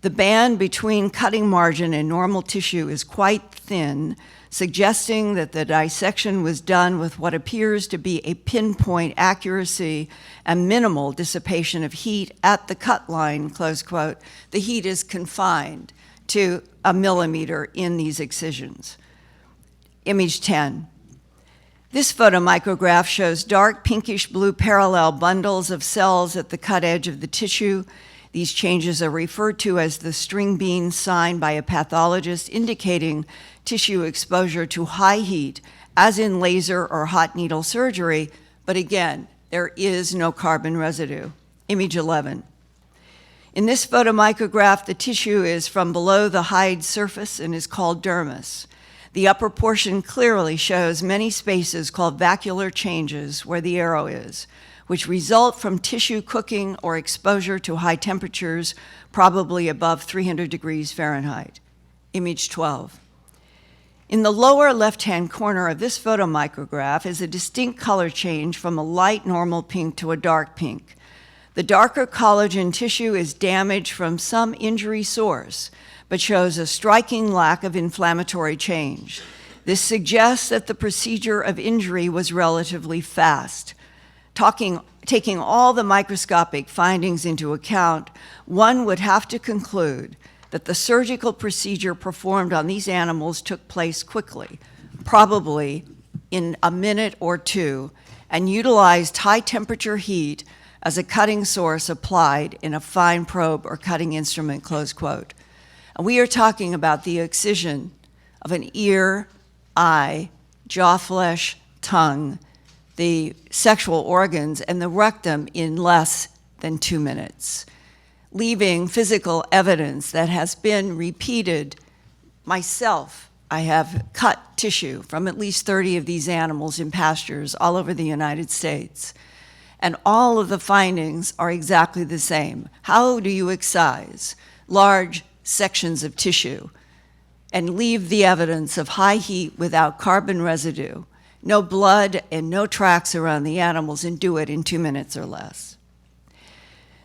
The band between cutting margin and normal tissue is quite thin, suggesting that the dissection was done with what appears to be a pinpoint accuracy and minimal dissipation of heat at the cut line, close quote. The heat is confined to a millimeter in these excisions. Image 10. This photomicrograph shows dark pinkish blue parallel bundles of cells at the cut edge of the tissue. These changes are referred to as the string bean sign by a pathologist, indicating tissue exposure to high heat, as in laser or hot needle surgery, but again, there is no carbon residue. Image 11. In this photomicrograph, the tissue is from below the hide surface and is called dermis. The upper portion clearly shows many spaces called vacuolar changes where the arrow is, which result from tissue cooking or exposure to high temperatures, probably above 300 degrees Fahrenheit. Image 12. In the lower left-hand corner of this photomicrograph is a distinct color change from a light normal pink to a dark pink. The darker collagen tissue is damaged from some injury source, but shows a striking lack of inflammatory change. This suggests that the procedure of injury was relatively fast. Taking all the microscopic findings into account, one would have to conclude that the surgical procedure performed on these animals took place quickly, probably in a minute or two, and utilized high temperature heat as a cutting source applied in a fine probe or cutting instrument, close quote. And we are talking about the excision of an ear, eye, jaw flesh, tongue, the sexual organs, and the rectum in less than 2 minutes, leaving physical evidence that has been repeated. Myself, I have cut tissue from at least 30 of these animals in pastures all over the United States. And all of the findings are exactly the same. How do you excise large sections of tissue and leave the evidence of high heat without carbon residue, no blood and no tracks around the animals, and do it in 2 minutes or less?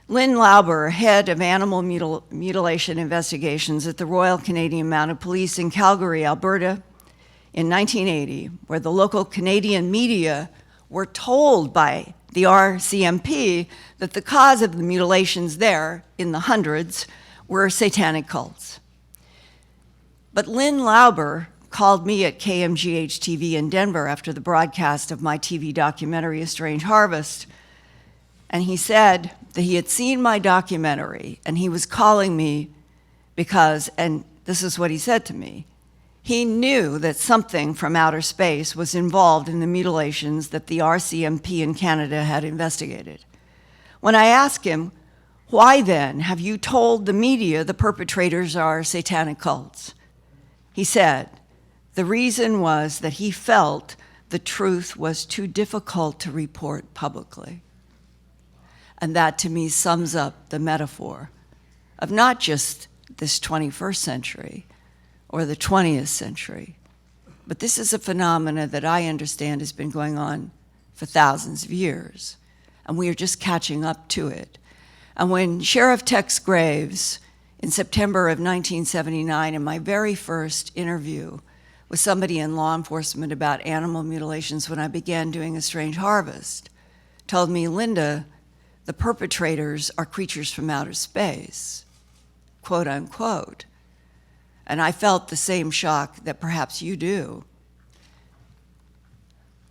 Lynn Lauber, head of animal mutilation investigations at the Royal Canadian Mounted Police in Calgary, Alberta, in 1980, where the local Canadian media were told by the RCMP that the cause of the mutilations there, in the hundreds, were satanic cults. But Lynn Lauber called me at KMGH TV in Denver after the broadcast of my TV documentary, A Strange Harvest, and he said that he had seen my documentary, and he was calling me because, and this is what he said to me, he knew that something from outer space was involved in the mutilations that the RCMP in Canada had investigated. When I asked him, why then have you told the media the perpetrators are satanic cults? He said, the reason was that he felt the truth was too difficult to report publicly. And that to me sums up the metaphor of not just this 21st century, or the 20th century. But this is a phenomena that I understand has been going on for thousands of years, and we are just catching up to it. And when Sheriff Tex Graves, in September of 1979, in my very first interview with somebody in law enforcement about animal mutilations when I began doing A Strange Harvest, told me, Linda, the perpetrators are creatures from outer space, quote unquote. And I felt the same shock that perhaps you do.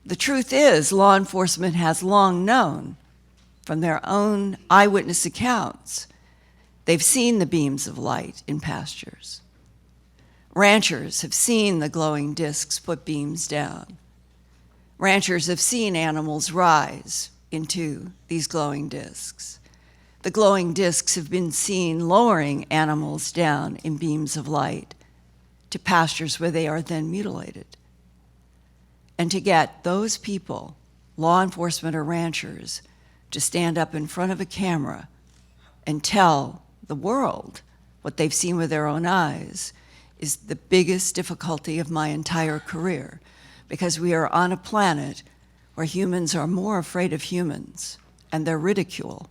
The truth is, law enforcement has long known from their own eyewitness accounts, they've seen the beams of light in pastures. Ranchers have seen the glowing discs put beams down. Ranchers have seen animals rise into these glowing discs. The glowing discs have been seen lowering animals down in beams of light to pastures where they are then mutilated. And to get those people, law enforcement or ranchers, to stand up in front of a camera and tell the world what they've seen with their own eyes is the biggest difficulty of my entire career, because we are on a planet where humans are more afraid of humans and their ridicule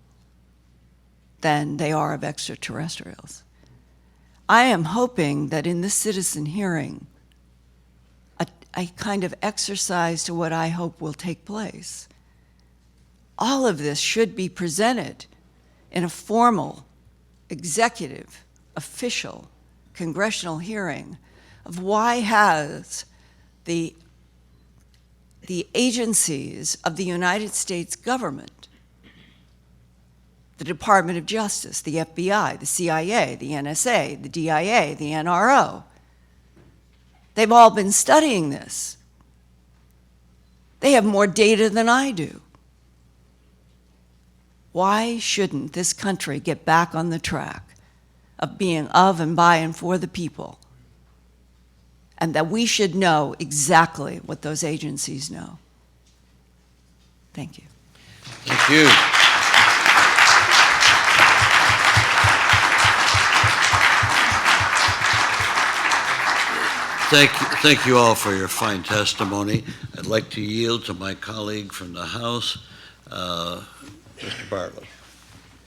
than they are of extraterrestrials. I am hoping that in this citizen hearing, a kind of exercise to what I hope will take place. All of this should be presented in a formal, executive, official, congressional hearing of why has the agencies of the United States government, the Department of Justice, the FBI, the CIA, the NSA, the DIA, the NRO. They've all been studying this. They have more data than I do. Why shouldn't this country get back on the track of being of and by and for the people? And that we should know exactly what those agencies know. Thank you. Thank you. Thank you all for your fine testimony. I'd like to yield to my colleague from the House, Mr. Bartlett.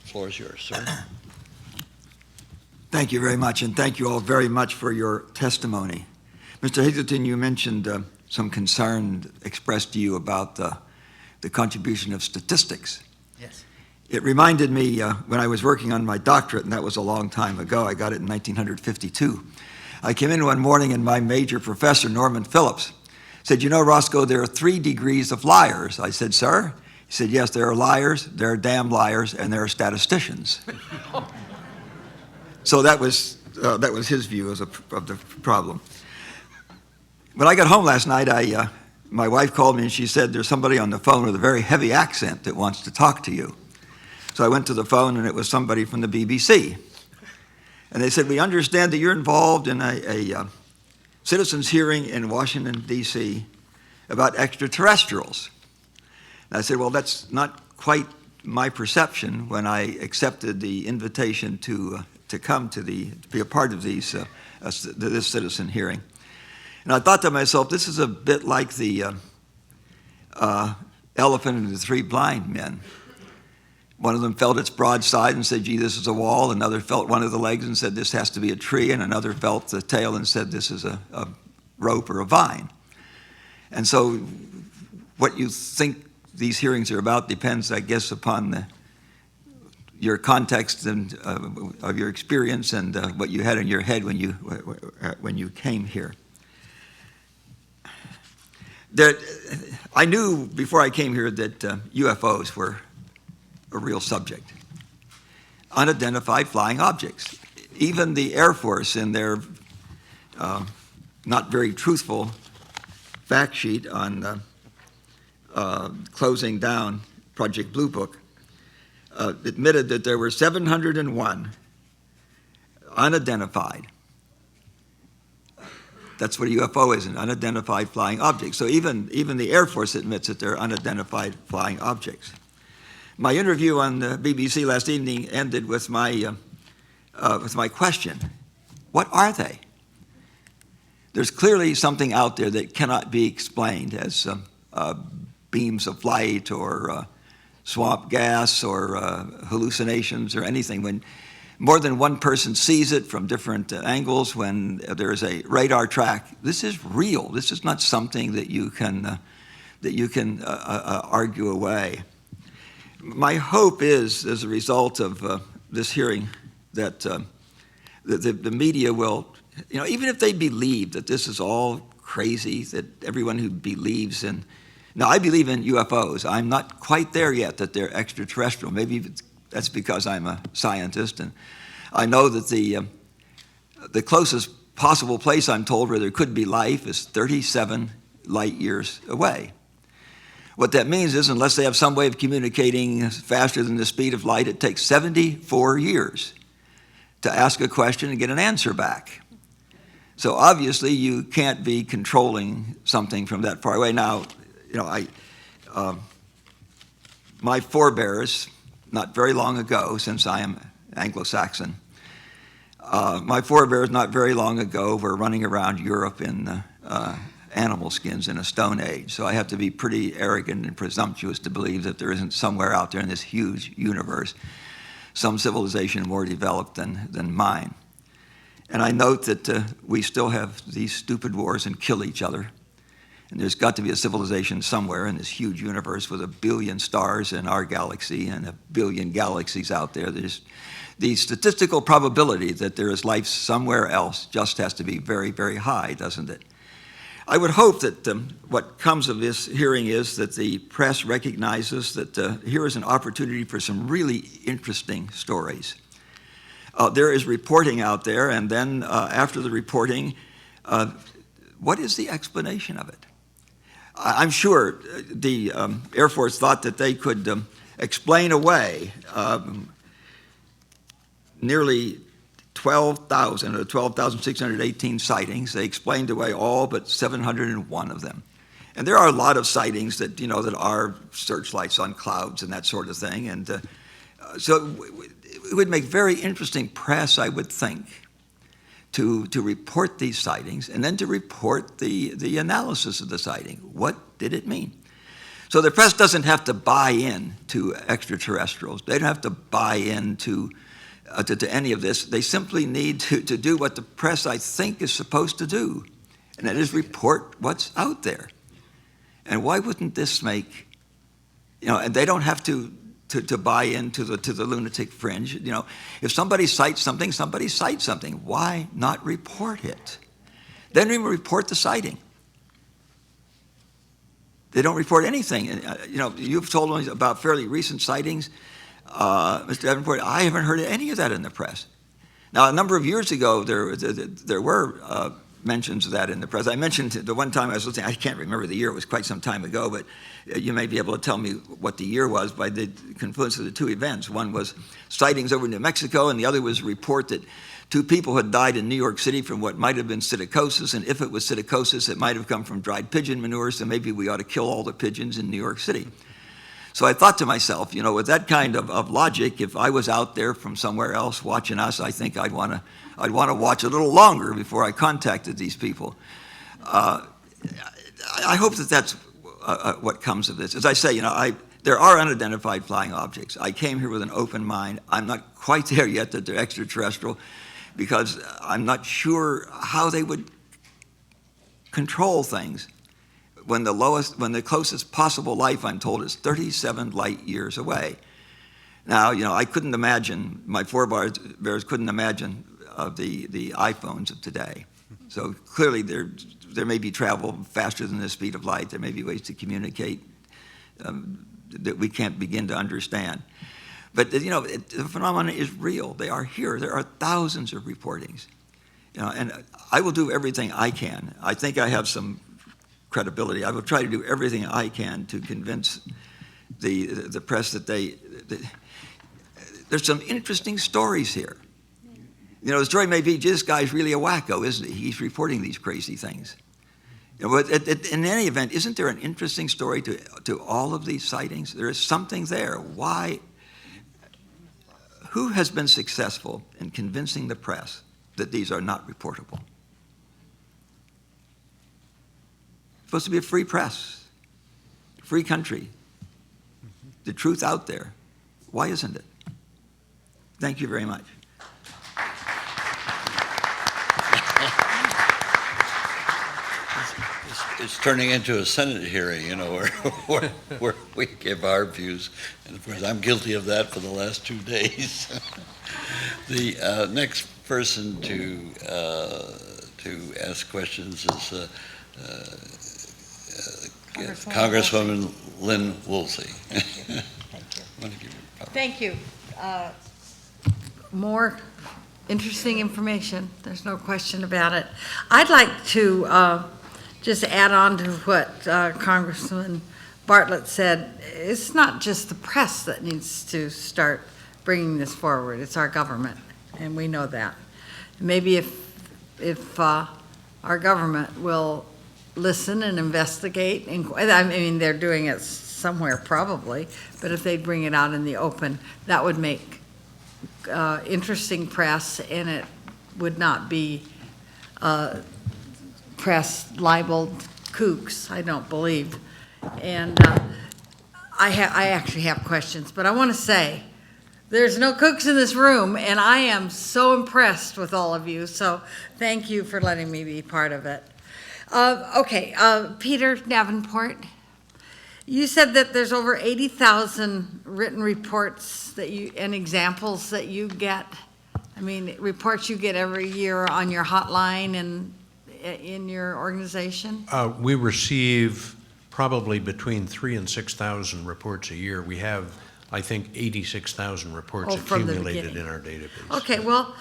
The floor is yours, sir. Thank you very much, and thank you all very much for your testimony. Mr. Hazeltine, you mentioned some concern expressed to you about the contribution of statistics. Yes. It reminded me when I was working on my doctorate, and that was a long time ago. I got it in 1952. I came in one morning and my major professor, Norman Phillips, said, "You know, Roscoe, there are 3 degrees of liars." I said, "Sir?" He said, "Yes, there are liars, there are damn liars, and there are statisticians." So that was his view of the problem. When I got home last night, my wife called me and she said, "There's somebody on the phone with a very heavy accent that wants to talk to you." So I went to the phone and it was somebody from the BBC. And they said, "We understand that you're involved in a citizens' hearing in Washington, D.C. about extraterrestrials." And I said, "Well, that's not quite my perception when I accepted the invitation to come to be a part of this citizen hearing." And I thought to myself, this is a bit like the elephant and the 3 blind men. One of them felt its broadside and said, "Gee, this is a wall." Another felt one of the legs and said, "This has to be a tree." And another felt the tail and said, "This is a rope or a vine." And so what you think these hearings are about depends, I guess, upon your context and of your experience and what you had in your head when you came here. I knew before I came here that UFOs were a real subject. Unidentified flying objects. Even the Air Force in their not very truthful fact sheet on closing down Project Blue Book admitted that there were 701 unidentified. That's what a UFO is, an unidentified flying object. So even the Air Force admits that they're unidentified flying objects. My interview on the BBC last evening ended with my question: what are they? There's clearly something out there that cannot be explained as beams of light or swamp gas or hallucinations or anything. When more than one person sees it from different angles, when there's a radar track, this is real. This is not something that you can argue away. My hope is, as a result of this hearing, that the media will, even if they believe that this is all crazy, that everyone who believes in, now I believe in UFOs. I'm not quite there yet that they're extraterrestrial. Maybe that's because I'm a scientist, and I know that the closest possible place I'm told where there could be life is 37 light years away. What that means is, unless they have some way of communicating faster than the speed of light, it takes 74 years to ask a question and get an answer back. So obviously you can't be controlling something from that far away. Now, my forebears, not very long ago, since I am Anglo-Saxon, my forebears not very long ago were running around Europe in animal skins in a stone age. So I have to be pretty arrogant and presumptuous to believe that there isn't somewhere out there in this huge universe some civilization more developed than mine. And I note that we still have these stupid wars and kill each other. And there's got to be a civilization somewhere in this huge universe with 1 billion stars in our galaxy and 1 billion galaxies out there. There's the statistical probability that there is life somewhere else just has to be very, very high, doesn't it? I would hope that what comes of this hearing is that the press recognizes that here is an opportunity for some really interesting stories. There is reporting out there, and then after the reporting, what is the explanation of it? I'm sure the Air Force thought that they could explain away nearly 12,000 or 12,618 sightings. They explained away all but 701 of them. And there are a lot of sightings that, that are searchlights on clouds and that sort of thing. And so it would make very interesting press, I would think, to report these sightings and then to report the analysis of the sighting. What did it mean? So the press doesn't have to buy in to extraterrestrials. They don't have to buy in to any of this. They simply need to do what the press, I think, is supposed to do, and that is report what's out there. And why wouldn't this make, and they don't have to buy into the lunatic fringe. If somebody cites something, somebody cites something. Why not report it? They don't even report the sighting. They don't report anything. You've told me about fairly recent sightings. Mr. Davenport, I haven't heard any of that in the press. Now, a number of years ago, there were mentions of that in the press. I mentioned the one time I was listening, I can't remember the year, it was quite some time ago, but you may be able to tell me what the year was by the confluence of the two events. One was sightings over New Mexico, and the other was a report that 2 people had died in New York City from what might have been psittacosis, and if it was psittacosis, it might have come from dried pigeon manure, so maybe we ought to kill all the pigeons in New York City. So I thought to myself, with that kind of logic, if I was out there from somewhere else watching us, I think I'd want to watch a little longer before I contacted these people. I hope that that's what comes of this. As I say, there are unidentified flying objects. I came here with an open mind. I'm not quite there yet that they're extraterrestrial, because I'm not sure how they would control things when the closest possible life, I'm told, is 37 light years away. Now, I couldn't imagine, my forebears couldn't imagine the iPhones of today. So clearly there may be travel faster than the speed of light. There may be ways to communicate that we can't begin to understand. But the phenomenon is real. They are here. There are thousands of reportings. And I will do everything I can. I think I have some credibility. I will try to do everything I can to convince the press that there's some interesting stories here. The story may be, this guy's really a wacko, isn't he? He's reporting these crazy things. But in any event, isn't there an interesting story to all of these sightings? There is something there. Why? Who has been successful in convincing the press that these are not reportable? It's supposed to be a free press, free country, the truth out there. Why isn't it? Thank you very much. It's turning into a Senate hearing, where we give our views, and of course I'm guilty of that for the last 2 days. The next person to ask questions is Congresswoman Lynn Woolsey. Thank you. More interesting information. There's no question about it. I'd like to just add on to what Congressman Bartlett said. It's not just the press that needs to start bringing this forward. It's our government, and we know that. Maybe if our government will listen and investigate, I mean, they're doing it somewhere probably, but if they bring it out in the open, that would make interesting press, and it would not be press libeled kooks, I don't believe. And I actually have questions, but I want to say there's no kooks in this room, and I am so impressed with all of you, so thank you for letting me be part of it. Peter Davenport, you said that there's over 80,000 written reports and examples that you get. I mean, reports you get every year on your hotline, in your organization? We receive probably between 3,000 and 6,000 reports a year. We have, I think, 86,000 reports From the accumulated beginning. in our database. Okay, well,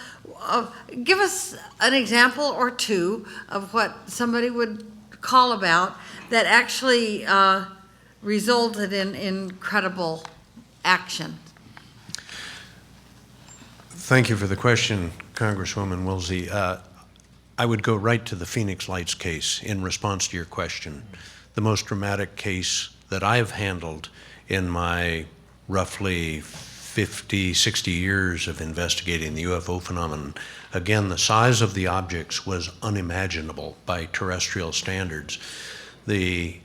give us an example or two of what somebody would call about that actually resulted in incredible action. Thank you for the question, Congresswoman Wilsey. I would go right to the Phoenix Lights case in response to your question. The most dramatic case that I've handled in my roughly 50, 60 years of investigating the UFO phenomenon. Again, the size of the objects was unimaginable by terrestrial standards. The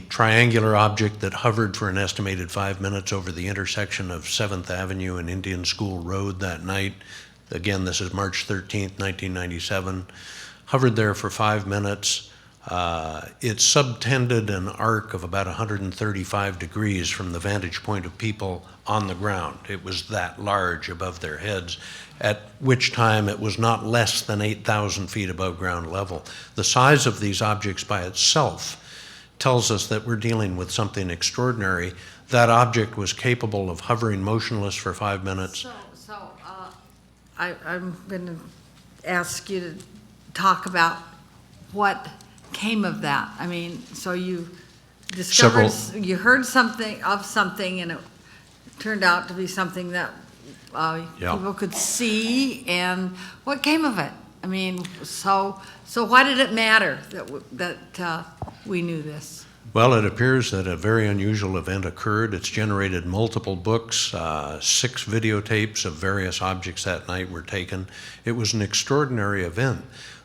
triangular object that hovered for an estimated 5 minutes over the intersection of 7th Avenue and Indian School Road that night, again, this is March 13th, 1997, hovered there for 5 minutes. It subtended an arc of about 135 degrees from the vantage point of people on the ground. It was that large above their heads, at which time it was not less than 8,000 feet above ground level. The size of these objects by itself tells us that we're dealing with something extraordinary. That object was capable of hovering motionless for 5 minutes. I'm going to ask you to talk about what came of that. I mean, so you discovered, you heard something and it turned out to be something that people could see, and what came of it? I mean, so why did it matter that we knew this? Well, it appears that a very unusual event occurred. It's generated multiple books, 6 videotapes of various objects that night were taken. It was an extraordinary event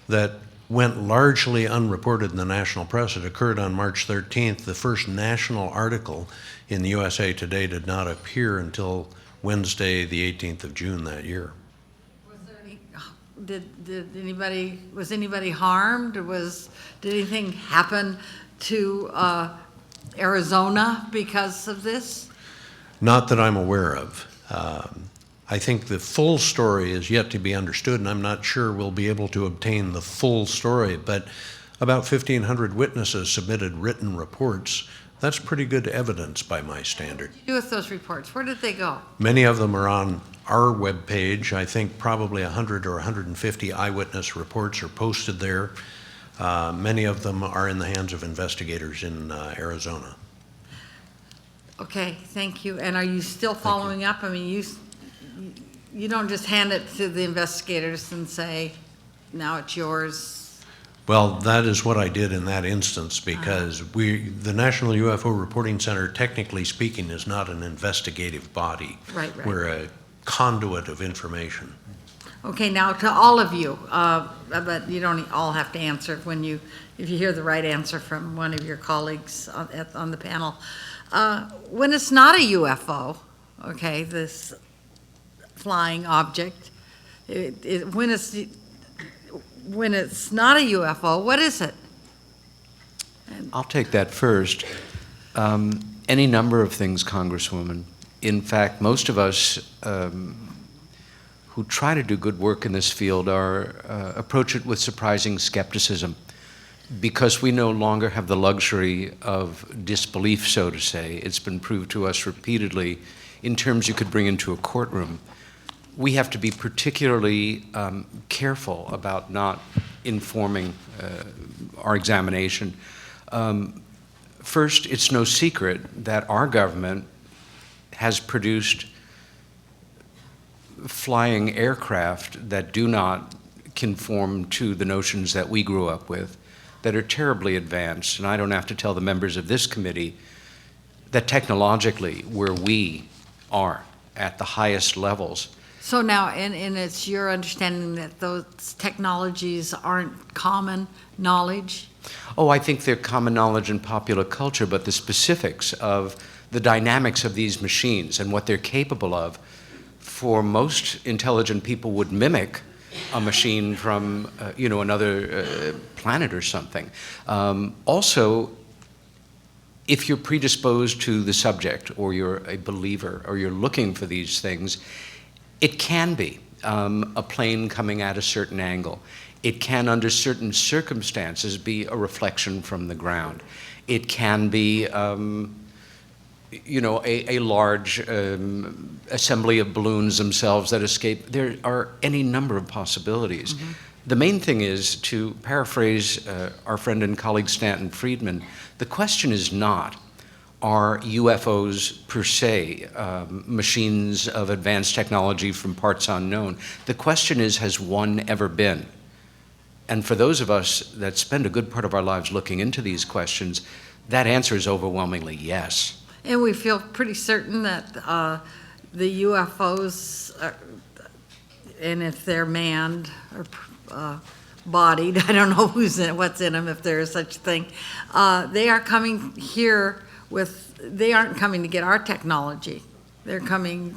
that went largely unreported in the national press. It occurred on March 13th. The first national article in the USA Today did not appear until Wednesday, the 18th of June that year. Was anybody harmed? Did anything happen to Arizona because of this? Not that I'm aware of. I think the full story is yet to be understood, and I'm not sure we'll be able to obtain the full story, but about 1,500 witnesses submitted written reports. That's pretty good evidence by my standard. What did you do with those reports? Where did they go? Many of them are on our webpage. I think probably 100 or 150 eyewitness reports are posted there. Many of them are in the hands of investigators in Arizona. Okay, thank you. And are you still following up? I mean, you don't just hand it to the investigators and say, now it's yours. Well, that is what I did in that instance, because the National UFO Reporting Center, technically speaking, is not an investigative body. Right. We're a conduit of information. Okay, now to all of you, but you don't all have to answer if you hear the right answer from one of your colleagues on the panel. When it's not a UFO, okay, this flying object, when it's not a UFO, what is it? I'll take that first. Any number of things, Congresswoman. In fact, most of us who try to do good work in this field approach it with surprising skepticism, because we no longer have the luxury of disbelief, so to say. It's been proved to us repeatedly in terms you could bring into a courtroom. We have to be particularly careful about not informing our examination. First, it's no secret that our government has produced flying aircraft that do not conform to the notions that we grew up with, that are terribly advanced. And I don't have to tell the members of this committee that technologically, where we are at the highest levels. So now, and it's your understanding that those technologies aren't common knowledge? Oh, I think they're common knowledge in popular culture, but the specifics of the dynamics of these machines and what they're capable of, for most intelligent people would mimic a machine from another planet or something. Also, if you're predisposed to the subject, or you're a believer, or you're looking for these things, it can be a plane coming at a certain angle. It can, under certain circumstances, be a reflection from the ground. It can be, you know, a large assembly of balloons themselves that escape. There are any number of possibilities. Mm-hmm. The main thing is, to paraphrase our friend and colleague Stanton Friedman, the question is not, are UFOs per se machines of advanced technology from parts unknown? The question is, has one ever been? And for those of us that spend a good part of our lives looking into these questions, that answer is overwhelmingly yes. And we feel pretty certain that the UFOs, and if they're manned or bodied, I don't know what's in them, if there is such a thing, they are coming here they aren't coming to get our technology. They're coming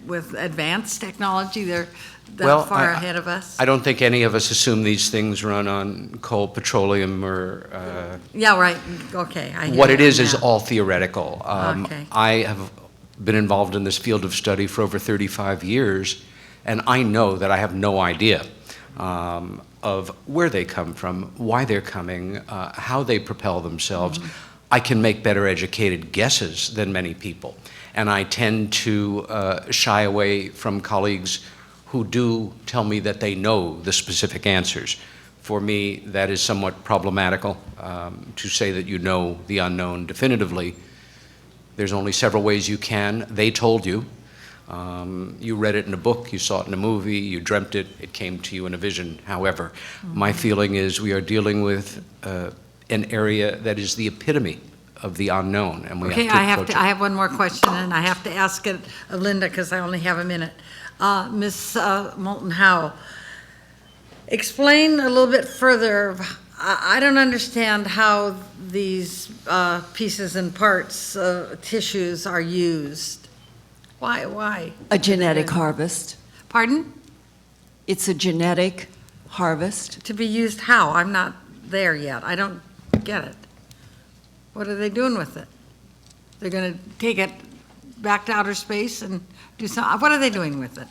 with advanced technology. They're that far ahead of us. I don't think any of us assume these things run on coal, petroleum, or... yeah, right. Okay. What it is all theoretical. Okay. I have been involved in this field of study for over 35 years, and I know that I have no idea of where they come from, why they're coming, how they propel themselves. Mm-hmm. I can make better educated guesses than many people, and I tend to shy away from colleagues who do tell me that they know the specific answers. For me, that is somewhat problematical. To say that you know the unknown definitively, there's only several ways you can. They told you. You read it in a book, you saw it in a movie, you dreamt it, it came to you in a vision. However, my feeling is we are dealing with an area that is the epitome of the unknown, and we have to approach it. I have one more question, and I have to ask it of Linda because I only have a minute. Ms. Moulton Howe, explain a little bit further. I don't understand how these pieces and parts, tissues are used. Why? A genetic harvest. Pardon? It's a genetic harvest. To be used how? I'm not there yet. I don't get it. What are they doing with it? They're going to take it back to outer space and do something. What are they doing with it?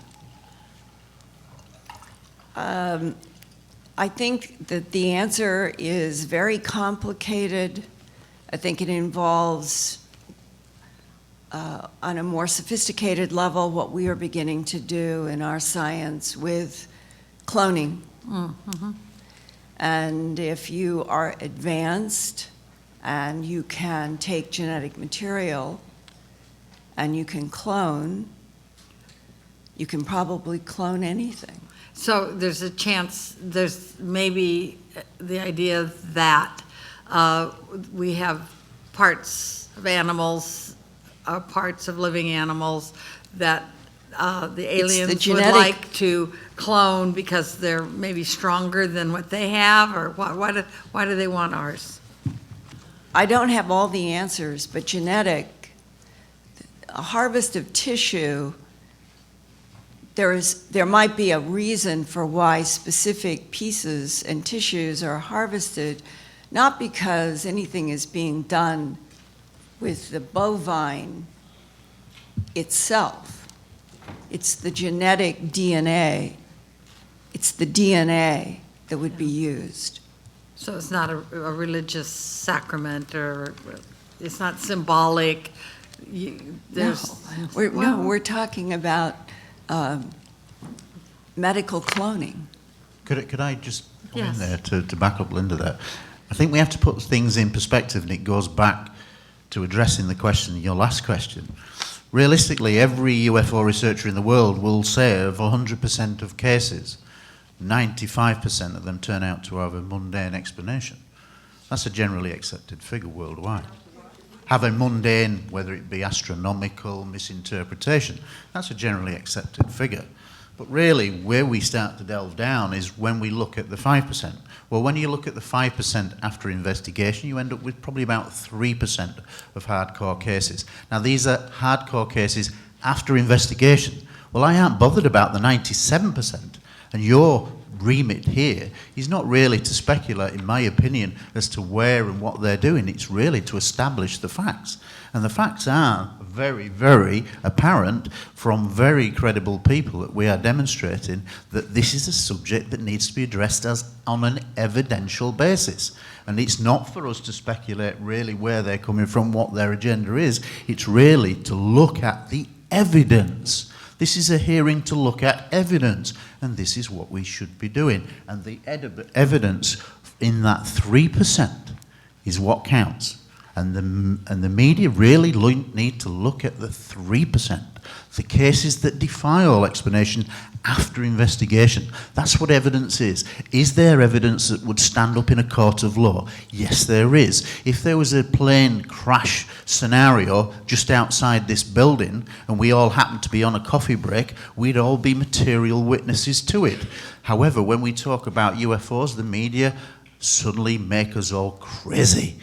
I think that the answer is very complicated. I think it involves, on a more sophisticated level, what we are beginning to do in our science with cloning. Mm-hmm. And if you are advanced and you can take genetic material and you can clone, you can probably clone anything. So there's a chance, there's maybe the idea that we have parts of animals, parts of living animals that the aliens would like to clone because they're maybe stronger than what they have, or why do they want ours? I don't have all the answers, but a harvest of tissue, there might be a reason for why specific pieces and tissues are harvested, not because anything is being done with the bovine itself. It's the genetic DNA. It's the DNA that would be used. So it's not a religious sacrament, or it's not symbolic. We're talking about medical cloning. Could I just come Yes. in there to back up Linda there? I think we have to put things in perspective, and it goes back to addressing the question, your last question. Realistically, every UFO researcher in the world will say of 100% of cases, 95% of them turn out to have a mundane explanation. That's a generally accepted figure worldwide. Have a mundane, whether it be astronomical, misinterpretation, that's a generally accepted figure. But really, where we start to delve down is when we look at the 5%. Well, when you look at the 5% after investigation, you end up with probably about 3% of hardcore cases. Now, these are hardcore cases after investigation. Well, I aren't bothered about the 97%. And your remit here is not really to speculate, in my opinion, as to where and what they're doing. It's really to establish the facts. And the facts are very, very apparent from very credible people that we are demonstrating that this is a subject that needs to be addressed as on an evidential basis. And it's not for us to speculate really where they're coming from, what their agenda is. It's really to look at the evidence. This is a hearing to look at evidence, and this is what we should be doing. And the evidence in that 3% is what counts. And the media really need to look at the 3%, the cases that defy all explanation after investigation. That's what evidence is. Is there evidence that would stand up in a court of law? Yes, there is. If there was a plane crash scenario just outside this building and we all happened to be on a coffee break, we'd all be material witnesses to it. However, when we talk about UFOs, the media suddenly make us all crazy.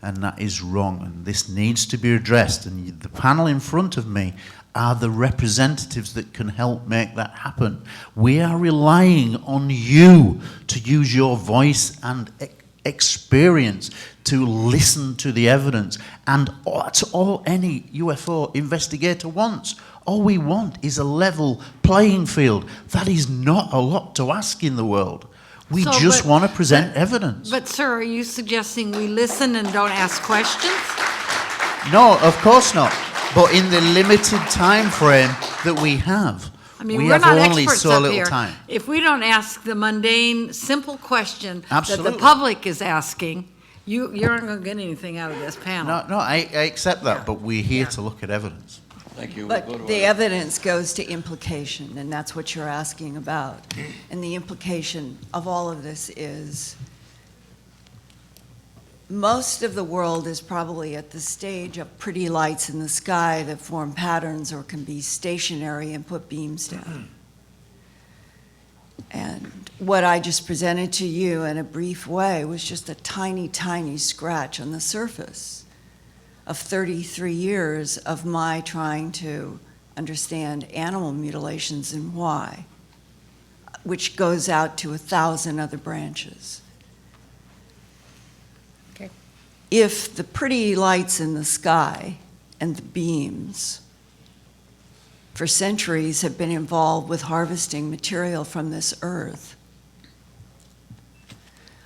And that is wrong, and this needs to be addressed. And the panel in front of me are the representatives that can help make that happen. We are relying on you to use your voice and experience to listen to the evidence. And that's all any UFO investigator wants. All we want is a level playing field. That is not a lot to ask in the world. We just want to present evidence. But, sir, are you suggesting we listen and don't ask questions? No, of course not. But in the limited time frame that we have, I mean, we we're have not only experts so up little here. time. If we don't ask the mundane, simple question that Absolutely. the public is asking, you aren't going to get anything out of this panel. No, I accept that, but we're here to look at evidence. Thank you. But We'll go to the our- evidence goes to implication, and that's what you're asking about. And the implication of all of this is most of the world is probably at the stage of pretty lights in the sky that form patterns or can be stationary and put beams down. And what I just presented to you in a brief way was just a tiny, tiny scratch on the surface of 33 years of my trying to understand animal mutilations and why, which goes out to 1,000 other branches. Okay. If the pretty lights in the sky and the beams for centuries have been involved with harvesting material from this earth,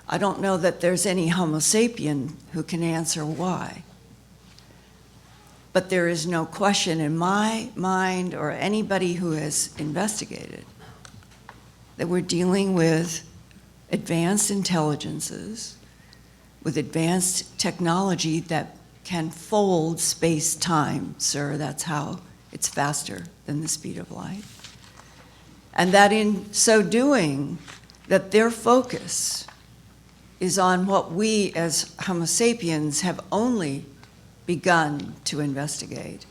I don't know that there's any Homo sapien who can answer why. But there is no question in my mind or anybody who has investigated that we're dealing with advanced intelligences, with advanced technology that can fold space-time, sir. That's how it's faster than the speed of light. And that in so doing, that their focus is on what we as Homo sapiens have only begun to investigate,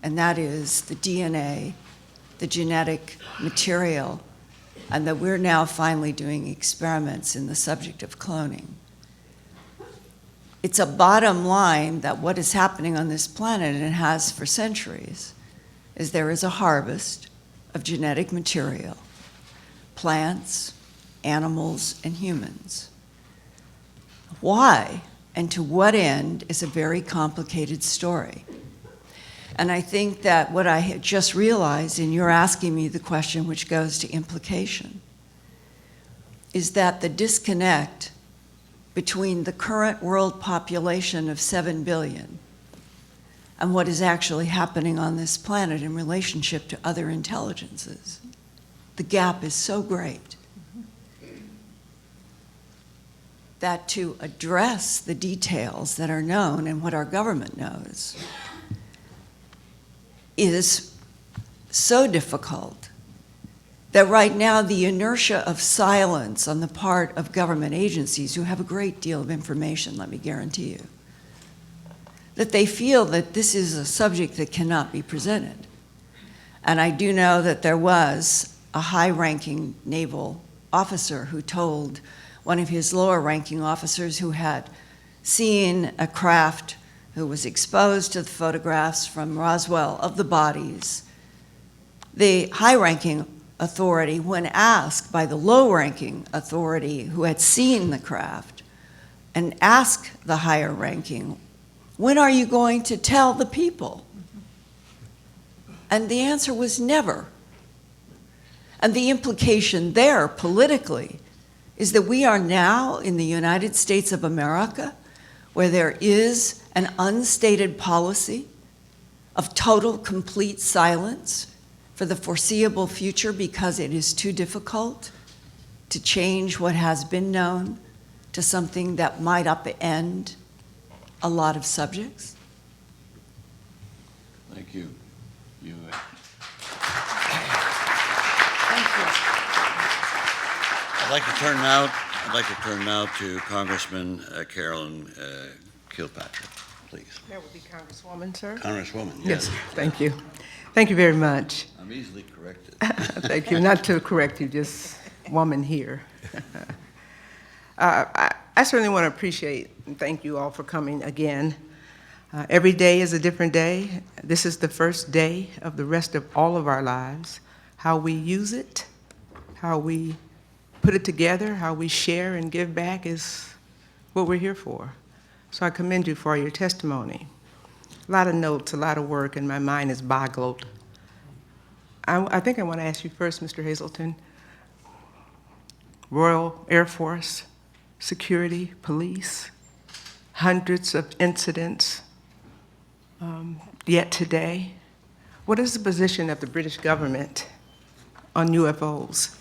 and that is the DNA, the genetic material, and that we're now finally doing experiments in the subject of cloning. It's a bottom line that what is happening on this planet, and it has for centuries, is there is a harvest of genetic material, plants, animals, and humans. Why and to what end is a very complicated story. And I think that what I had just realized, and you're asking me the question which goes to implication, is that the disconnect between the current world population of 7 billion and what is actually happening on this planet in relationship to other intelligences, the gap is so great that to address the details that are known and what our government knows is so difficult that right now the inertia of silence on the part of government agencies who have a great deal of information, let me guarantee you, that they feel that this is a subject that cannot be presented. And I do know that there was a high-ranking naval officer who told one of his lower-ranking officers who had seen a craft who was exposed to the photographs from Roswell of the bodies. The high-ranking authority, when asked by the low-ranking authority who had seen the craft, and asked the higher-ranking, when are you going to tell the people? And the answer was never. And the implication there, politically, is that we are now in the United States of America, where there is an unstated policy of total, complete silence for the foreseeable future because it is too difficult to change what has been known to something that might upend a lot of subjects. Thank you. I'd like to turn now to Congressman Carolyn Kilpatrick, please. That would be Congresswoman, sir? Congresswoman, Yes, yes. thank you. Thank you very much. I'm easily corrected. Thank you. Not to correct you, just woman here. I certainly want to appreciate and thank you all for coming again. Every day is a different day. This is the first day of the rest of all of our lives. How we use it, how we put it together, how we share and give back is what we're here for. So I commend you for your testimony. A lot of notes, a lot of work, and my mind is boggled. I think I want to ask you first, Mr. Hazeltine, Royal Air Force, security, police, hundreds of incidents yet today. What is the position of the British government on UFOs?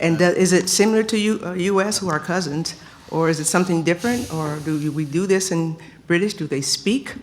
And is it similar to U.S., who are cousins, or is it something different, or do we do this in British? Do they speak?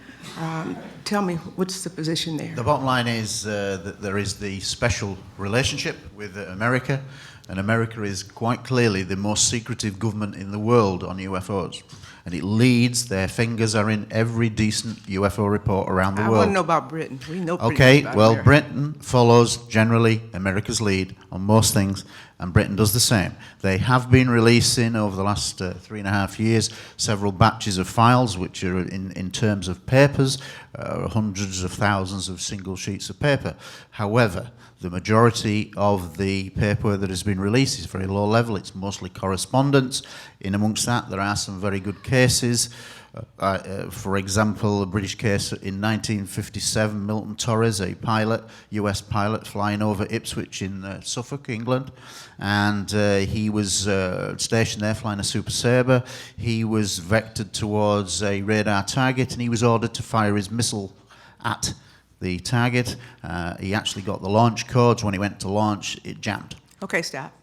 Tell me, what's the position there? The bottom line is that there is the special relationship with America, and America is quite clearly the most secretive government in the world on UFOs. And it leads, their fingers are in every decent UFO report around the world. I want to know about Britain. We know pretty Okay, much about well, America. Britain follows generally America's lead on most things, and Britain does the same. They have been releasing over the last 3.5 years several batches of files, which are in terms of papers, hundreds of thousands of single sheets of paper. However, the majority of the paper that has been released is very low level. It's mostly correspondence. In amongst that, there are some very good cases. For example, a British case in 1957, Milton Torres, a pilot, US pilot, flying over Ipswich in Suffolk, England, and he was stationed there flying a Super Sabre. He was vectored towards a radar target, and he was ordered to fire his missile at the target. He actually got the launch codes. When he went to launch, it jammed. Okay, stop.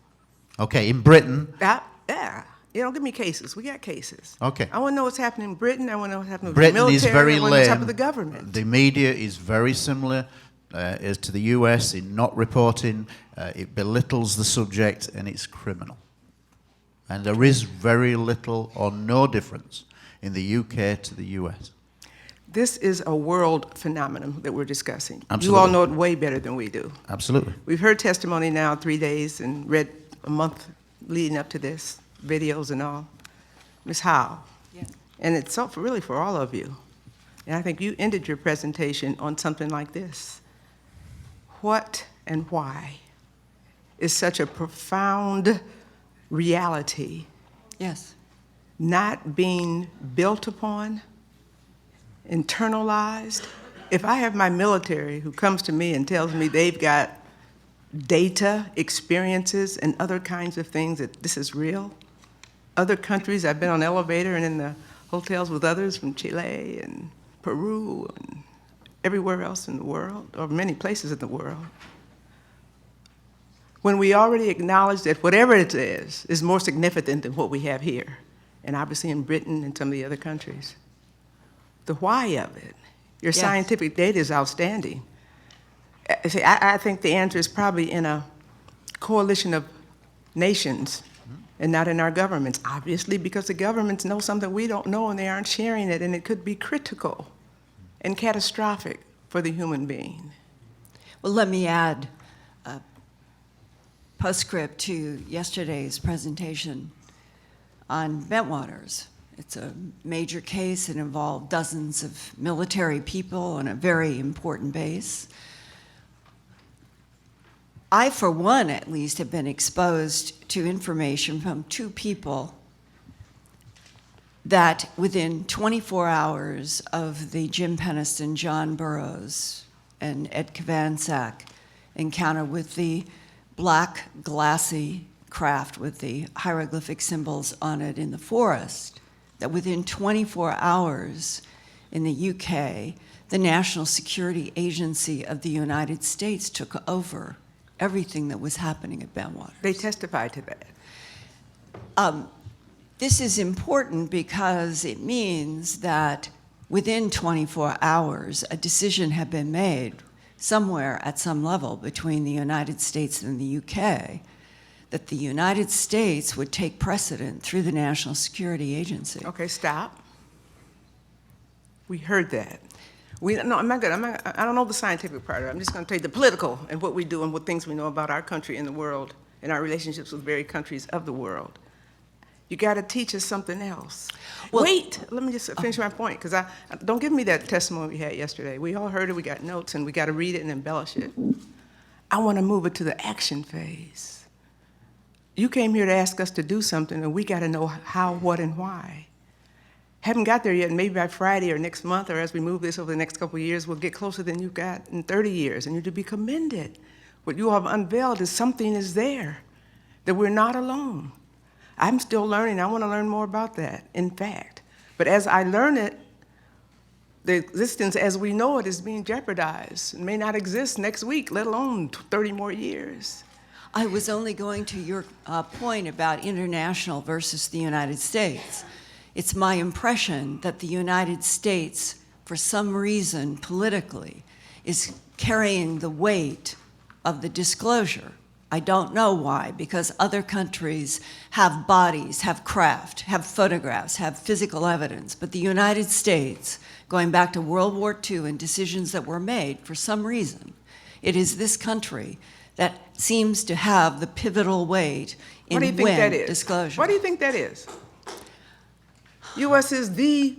Okay, in Britain. Yeah. You don't give me cases. We got cases. Okay. I want to know what's happening in Britain. I want to know what's happening with Britain the military. is very I want to know what's happening lame. with the government. The media is very similar as to the US in not reporting. It belittles the subject, and it's criminal. And there is very little or no difference in the UK to the US. This is a world phenomenon that we're discussing. Absolutely. You all know it way better than we do. Absolutely. We've heard testimony now 3 days and read a month leading up to this, videos and all. Ms. Howe. Yes. And it's really for all of you. And I think you ended your presentation on something like this. What and why is such a profound reality Yes. not being built upon, internalized? If I have my military who comes to me and tells me they've got data, experiences, and other kinds of things that this is real, other countries, I've been on elevator and in the hotels with others from Chile and Peru and everywhere else in the world, or many places in the world. When we already acknowledge that whatever it is more significant than what we have here, and obviously in Britain and some of the other countries. The why of it. Your Yes. scientific data is outstanding. See, I think the answer is probably in a coalition of nations and not in our governments, obviously, because the governments know something we don't know and they aren't sharing it, and it could be critical and catastrophic for the human being. Well, let me add a postscript to yesterday's presentation on Bentwaters. It's a major case. It involved dozens of military people on a very important base. I, for one at least, have been exposed to information from two people that within 24 hours of the Jim Peniston, John Burroughs, and Ed Kovansak encounter with the black glassy craft with the hieroglyphic symbols on it in the forest, that within 24 hours in the UK, the National Security Agency of the United States took over everything that was happening at Bentwaters. They testified to that. This is important because it means that within 24 hours, a decision had been made somewhere at some level between the United States and the UK that the United States would take precedent through the National Security Agency. Okay, stop. We heard that. No, I'm not good. I don't know the scientific part of it. I'm just going to tell you the political and what we do and what things we know about our country and the world and our relationships with various countries of the world. You got to teach us something else. Well, wait, let me just finish my point, because don't give me that testimony we had yesterday. We all heard it, we got notes, and we got to read it and embellish it. I want to move it to the action phase. You came here to ask us to do something, and we got to know how, what, and why. Haven't got there yet, and maybe by Friday or next month, or as we move this over the next couple of years, we'll get closer than you've got in 30 years, and you're to be commended. What you have unveiled is something is there, that we're not alone. I'm still learning. I want to learn more about that, in fact. But as I learn it, the existence as we know it is being jeopardized. It may not exist next week, let alone 30 more years. I was only going to your point about international versus the United States. It's my impression that the United States, for some reason politically, is carrying the weight of the disclosure. I don't know why, because other countries have bodies, have craft, have photographs, have physical evidence. But the United States, going back to World War II and decisions that were made, for some reason, it is this country that seems to have the pivotal weight in What do you think that is? Disclosure. What do you think that is? U.S. is the,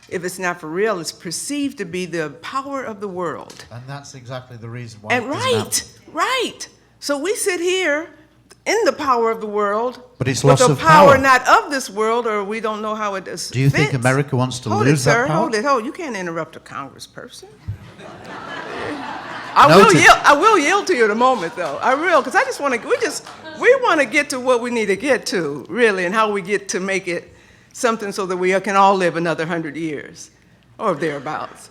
if it's not for real, it's perceived to be the power of the world. And that's exactly the reason why. And right. So we sit here in the power of the world, But it's with loss the of power power. not of this world, or we don't know how it is. Do you think America wants to Hold lose it, that sir. power? Hold it. You can't interrupt a congressperson. Noted. I will yield to you in a moment, though. I will, because I just want to. We want to get to what we need to get to, really, and how we get to make it something so that we can all live another 100 years, or thereabouts.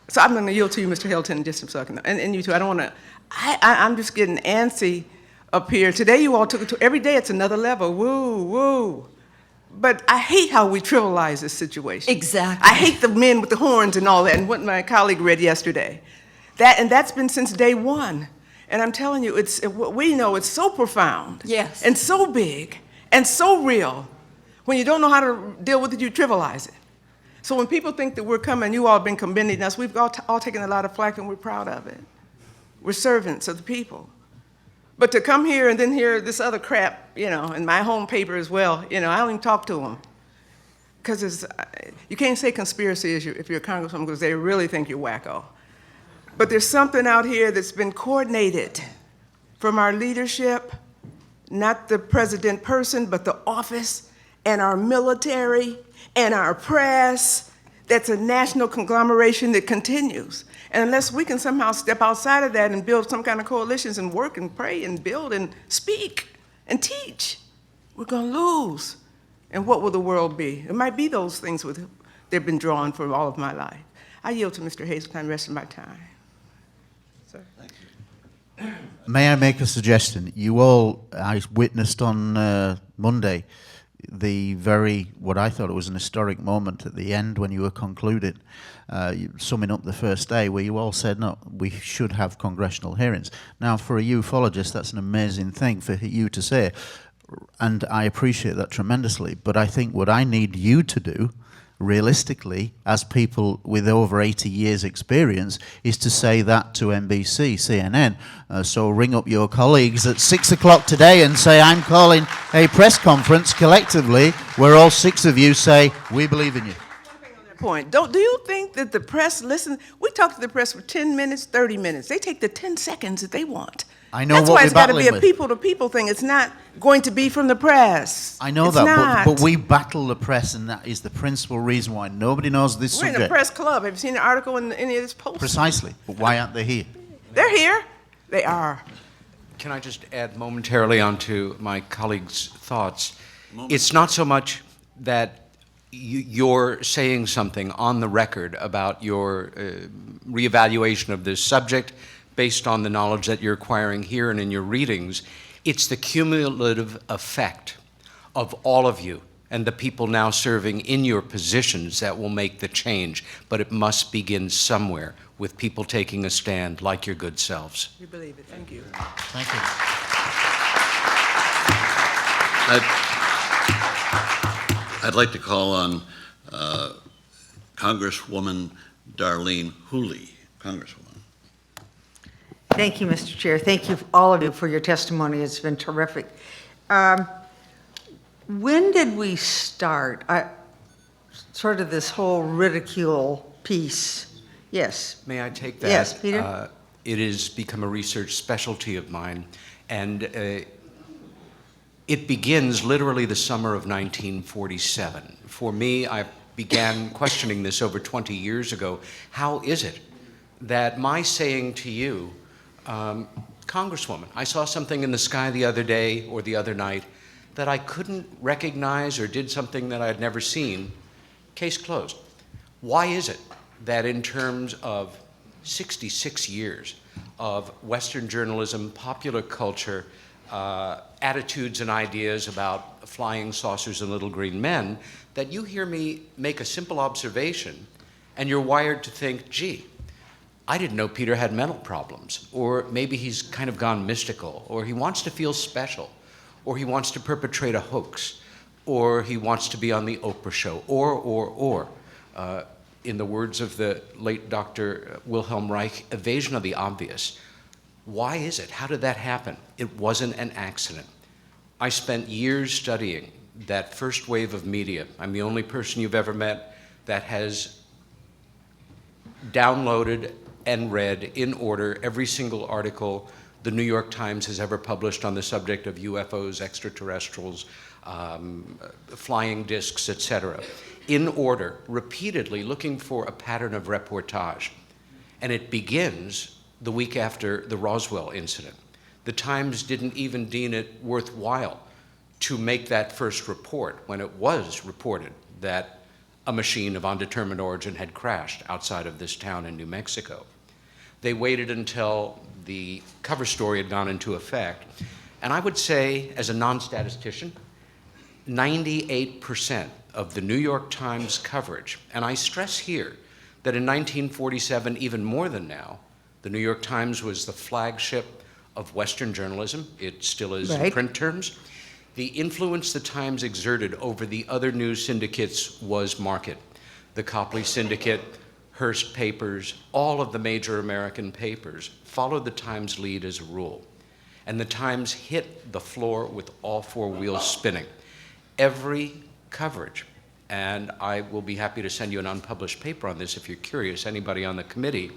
So I'm going to yield to you, Mr. Hazeltine, in just a second, and you too. I don't want to. I'm just getting antsy up here. Today, you all took it to every day. It's another level. Woo, woo. But I hate how we trivialize this situation. Exactly. I hate the men with the horns and all that, and what my colleague read yesterday. That's been since day one. And I'm telling you, what we know, it's so profound. Yes. And so big and so real. When you don't know how to deal with it, you trivialize it. So when people think that we're coming, you all have been commending us, we've all taken a lot of flack and we're proud of it. We're servants of the people. But to come here and then hear this other crap, in my home paper as well, I don't even talk to them. Because you can't say conspiracy if you're a congresswoman, because they really think you're wacko. But there's something out here that's been coordinated from our leadership, not the president person, but the office and our military and our press. That's a national conglomeration that continues. And unless we can somehow step outside of that and build some kind of coalitions and work and pray and build and speak and teach, we're going to lose. And what will the world be? It might be those things they've been drawn for all of my life. I yield to Mr. Hazeltine the rest of my time. Sir. Thank you. May I make a suggestion? You all, I witnessed on Monday what I thought it was an historic moment at the end when you were concluding, summing up the first day, where you all said, no, we should have congressional hearings. Now, for a ufologist, that's an amazing thing for you to say, and I appreciate that tremendously, but I think what I need you to do, realistically, as people with over 80 years experience, is to say that to NBC, CNN. So ring up your colleagues at 6 o'clock today and say, I'm calling a press conference collectively where all 6 of you say, we believe in you. point. Do you think that the press listens? We talk to the press for 10 minutes, 30 minutes. They take the 10 seconds that they want. I know That's what why we're it's got to be battling a with. people-to-people thing. It's not going to be from the press. I know It's that, not. but we battle the press, and that is the principal reason why nobody knows this We're in subject. a press club. Have you seen the article in any of this post? Precisely. But why aren't they here? They're here. They are. Can I just add momentarily onto my colleague's thoughts? It's not so much that you're saying something on the record about your reevaluation of this subject based on the knowledge that you're acquiring here and in your readings. It's the cumulative effect of all of you and the people now serving in your positions that will make the change. But it must begin somewhere with people taking a stand like your good selves. We believe it. Thank you. Thank you. I'd like to call on Congresswoman Darlene Hooley. Congresswoman. Thank you, Mr. Chair. Thank you, all of you, for your testimony. It's been terrific. When did we start sort of this whole ridicule piece? Yes. May I take that? Yes, Peter? It has become a research specialty of mine, and it begins literally the summer of 1947. For me, I began questioning this over 20 years ago. How is it that my saying to you, Congresswoman, I saw something in the sky the other day or the other night that I couldn't recognize, or did something that I had never seen, case closed. Why is it that in terms of 66 years of Western journalism, popular culture, attitudes and ideas about flying saucers and little green men, that you hear me make a simple observation and you're wired to think, gee, I didn't know Peter had mental problems, or maybe he's kind of gone mystical, or he wants to feel special, or he wants to perpetrate a hoax, or he wants to be on the Oprah show, or. In the words of the late Dr. Wilhelm Reich, evasion of the obvious. Why is it? How did that happen? It wasn't an accident. I spent years studying that first wave of media. I'm the only person you've ever met that has downloaded and read in order every single article the New York Times has ever published on the subject of UFOs, extraterrestrials, flying discs, etc., in order, repeatedly looking for a pattern of reportage. And it begins the week after the Roswell incident. The Times didn't even deem it worthwhile to make that first report when it was reported that a machine of undetermined origin had crashed outside of this town in New Mexico. They waited until the cover story had gone into effect. And I would say, as a non-statistician, 98% of the New York Times coverage, and I stress here that in 1947, even more than now, the New York Times was the flagship of Western journalism. It still is in print terms. The influence the Times exerted over the other news syndicates was marked. The Copley Syndicate, Hearst papers, all of the major American papers followed the Times lead as a rule. And the Times hit the floor with all four wheels spinning. Every coverage, and I will be happy to send you an unpublished paper on this if you're curious, anybody on the committee,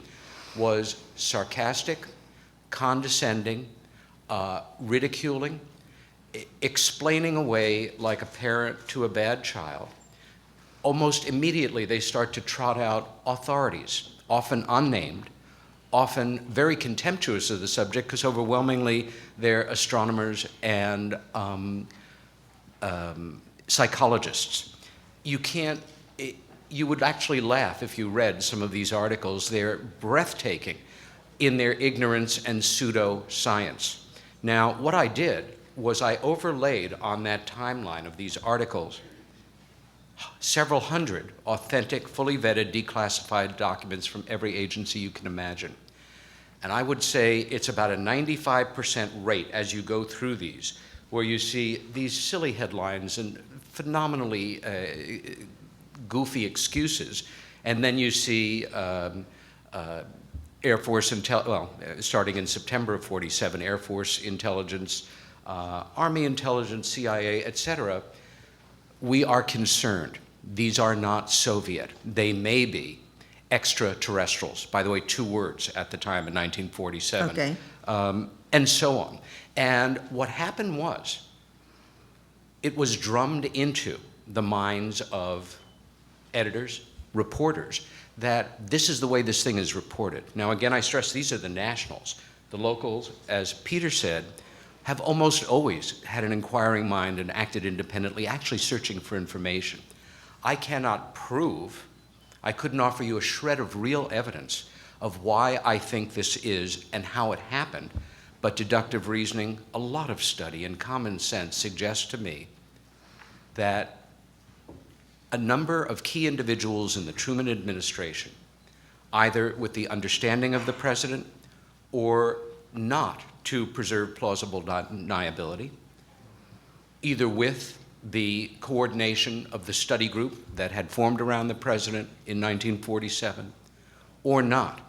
was sarcastic, condescending, ridiculing, explaining away like a parent to a bad child. Almost immediately they start to trot out authorities, often unnamed, often very contemptuous of the subject because overwhelmingly they're astronomers and psychologists. You would actually laugh if you read some of these articles. They're breathtaking in their ignorance and pseudo-science. Now, what I did was I overlaid on that timeline of these articles several hundred authentic, fully vetted, declassified documents from every agency you can imagine. And I would say it's about a 95% rate as you go through these, where you see these silly headlines and phenomenally goofy excuses, and then you see Air Force starting in September of '47, Air Force intelligence, Army intelligence, CIA, etc. We are concerned These are not Soviet. They may be extraterrestrials. By the way, 2 words at the time in 1947. Okay. And so on. And what happened was, it was drummed into the minds of editors, reporters, that this is the way this thing is reported. Now, again, I stress these are the nationals. The locals, as Peter said, have almost always had an inquiring mind and acted independently, actually searching for information. I cannot prove, I couldn't offer you a shred of real evidence of why I think this is and how it happened, but deductive reasoning, a lot of study, and common sense suggests to me that a number of key individuals in the Truman administration, either with the understanding of the president or not to preserve plausible deniability, either with the coordination of the study group that had formed around the president in 1947 or not,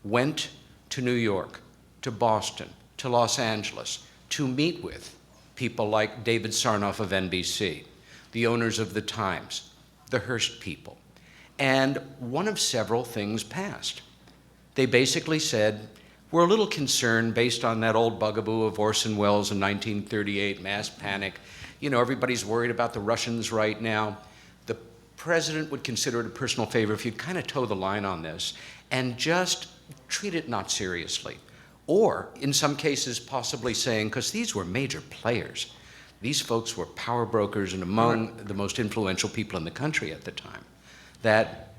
went to New York, to Boston, to Los Angeles to meet with people like David Sarnoff of NBC, the owners of the Times, the Hearst people. And one of several things passed. They basically said, we're a little concerned based on that old bugaboo of Orson Welles in 1938, mass panic. You know, everybody's worried about the Russians right now. The president would consider it a personal favor if you'd kind of toe the line on this and just treat it not seriously. Or, in some cases, possibly saying, because these were major players, these folks were power brokers and among the most influential people in the country at the time, that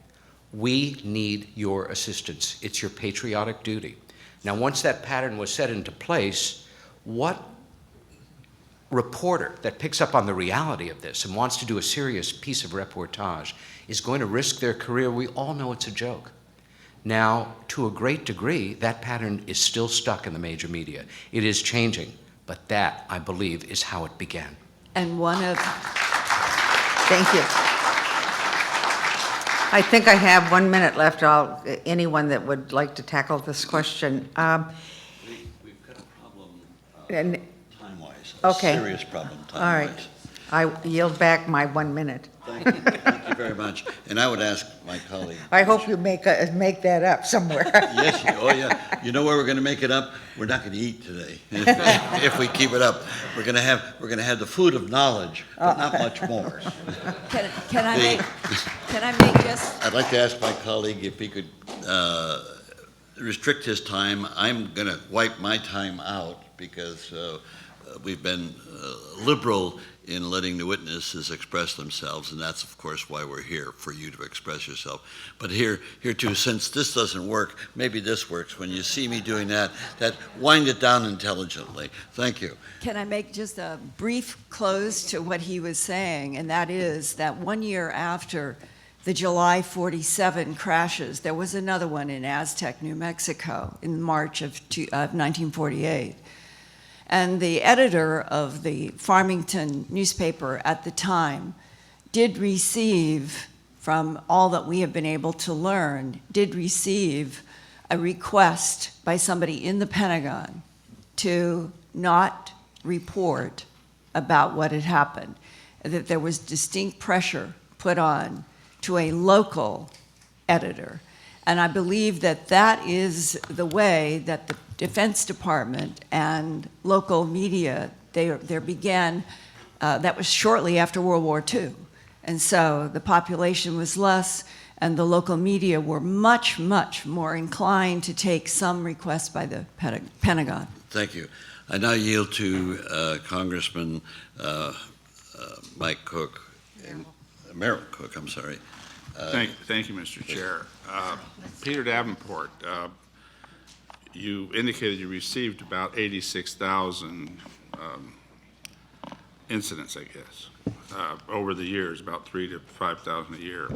we need your assistance. It's your patriotic duty. Now, once that pattern was set into place, what reporter that picks up on the reality of this and wants to do a serious piece of reportage is going to risk their career? We all know it's a joke. Now, to a great degree, that pattern is still stuck in the major media. It is changing. But that, I believe, is how it began. And one of... Thank you. I think I have 1 minute left. Anyone that would like to tackle this question. We've got a problem time-wise, a Okay. serious problem All right. time-wise. I yield back my 1 minute. Thank you. Thank you very much. And I would ask my colleague. I hope you make that up somewhere. Yes, oh yeah. You know where we're going to make it up? We're not going to eat today. If we keep it up, we're going to have the food of knowledge, but not much more. Can I make just... I'd like to ask my colleague if he could restrict his time. I'm going to wipe my time out because we've been liberal in letting the witnesses express themselves, and that's, of course, why we're here, for you to express yourself. But here too, since this doesn't work, maybe this works. When you see me doing that wind it down intelligently. Thank you. Can I make just a brief close to what he was saying? And that is that 1 year after the July 47 crashes, there was another one in Aztec, New Mexico, in March of 1948. And the editor of the Farmington newspaper at the time did receive, from all that we have been able to learn, did receive a request by somebody in the Pentagon to not report about what had happened, that there was distinct pressure put on to a local editor. And I believe that that is the way that the Defense Department and local media, there began, that was shortly after World War II. And so the population was less, and the local media were much, much more inclined to take some requests by the Pentagon. Thank you. I now yield to Congressman Mike Cook, Merrill Cook, I'm sorry. Thank you, Mr. Chair. Peter Davenport, you indicated you received about 86,000 incidents, I guess, over the years, about 3,000 to 5,000 a year.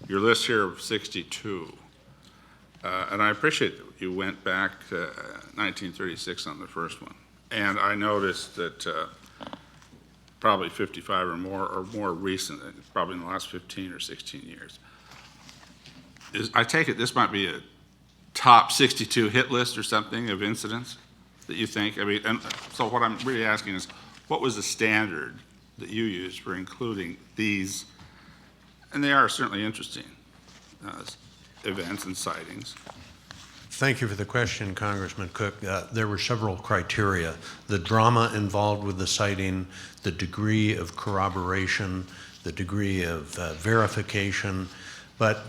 Your list here of 62. And I appreciate that you went back to 1936 on the first one. And I noticed that probably 55 or more recent, probably in the last 15 or 16 years. I take it this might be a top 62 hit list or something of incidents that you think? I mean, and so what I'm really asking is, what was the standard that you used for including these And they are certainly interesting events and sightings. Thank you for the question, Congressman Cook. There were several criteria: the drama involved with the sighting, the degree of corroboration, the degree of verification. But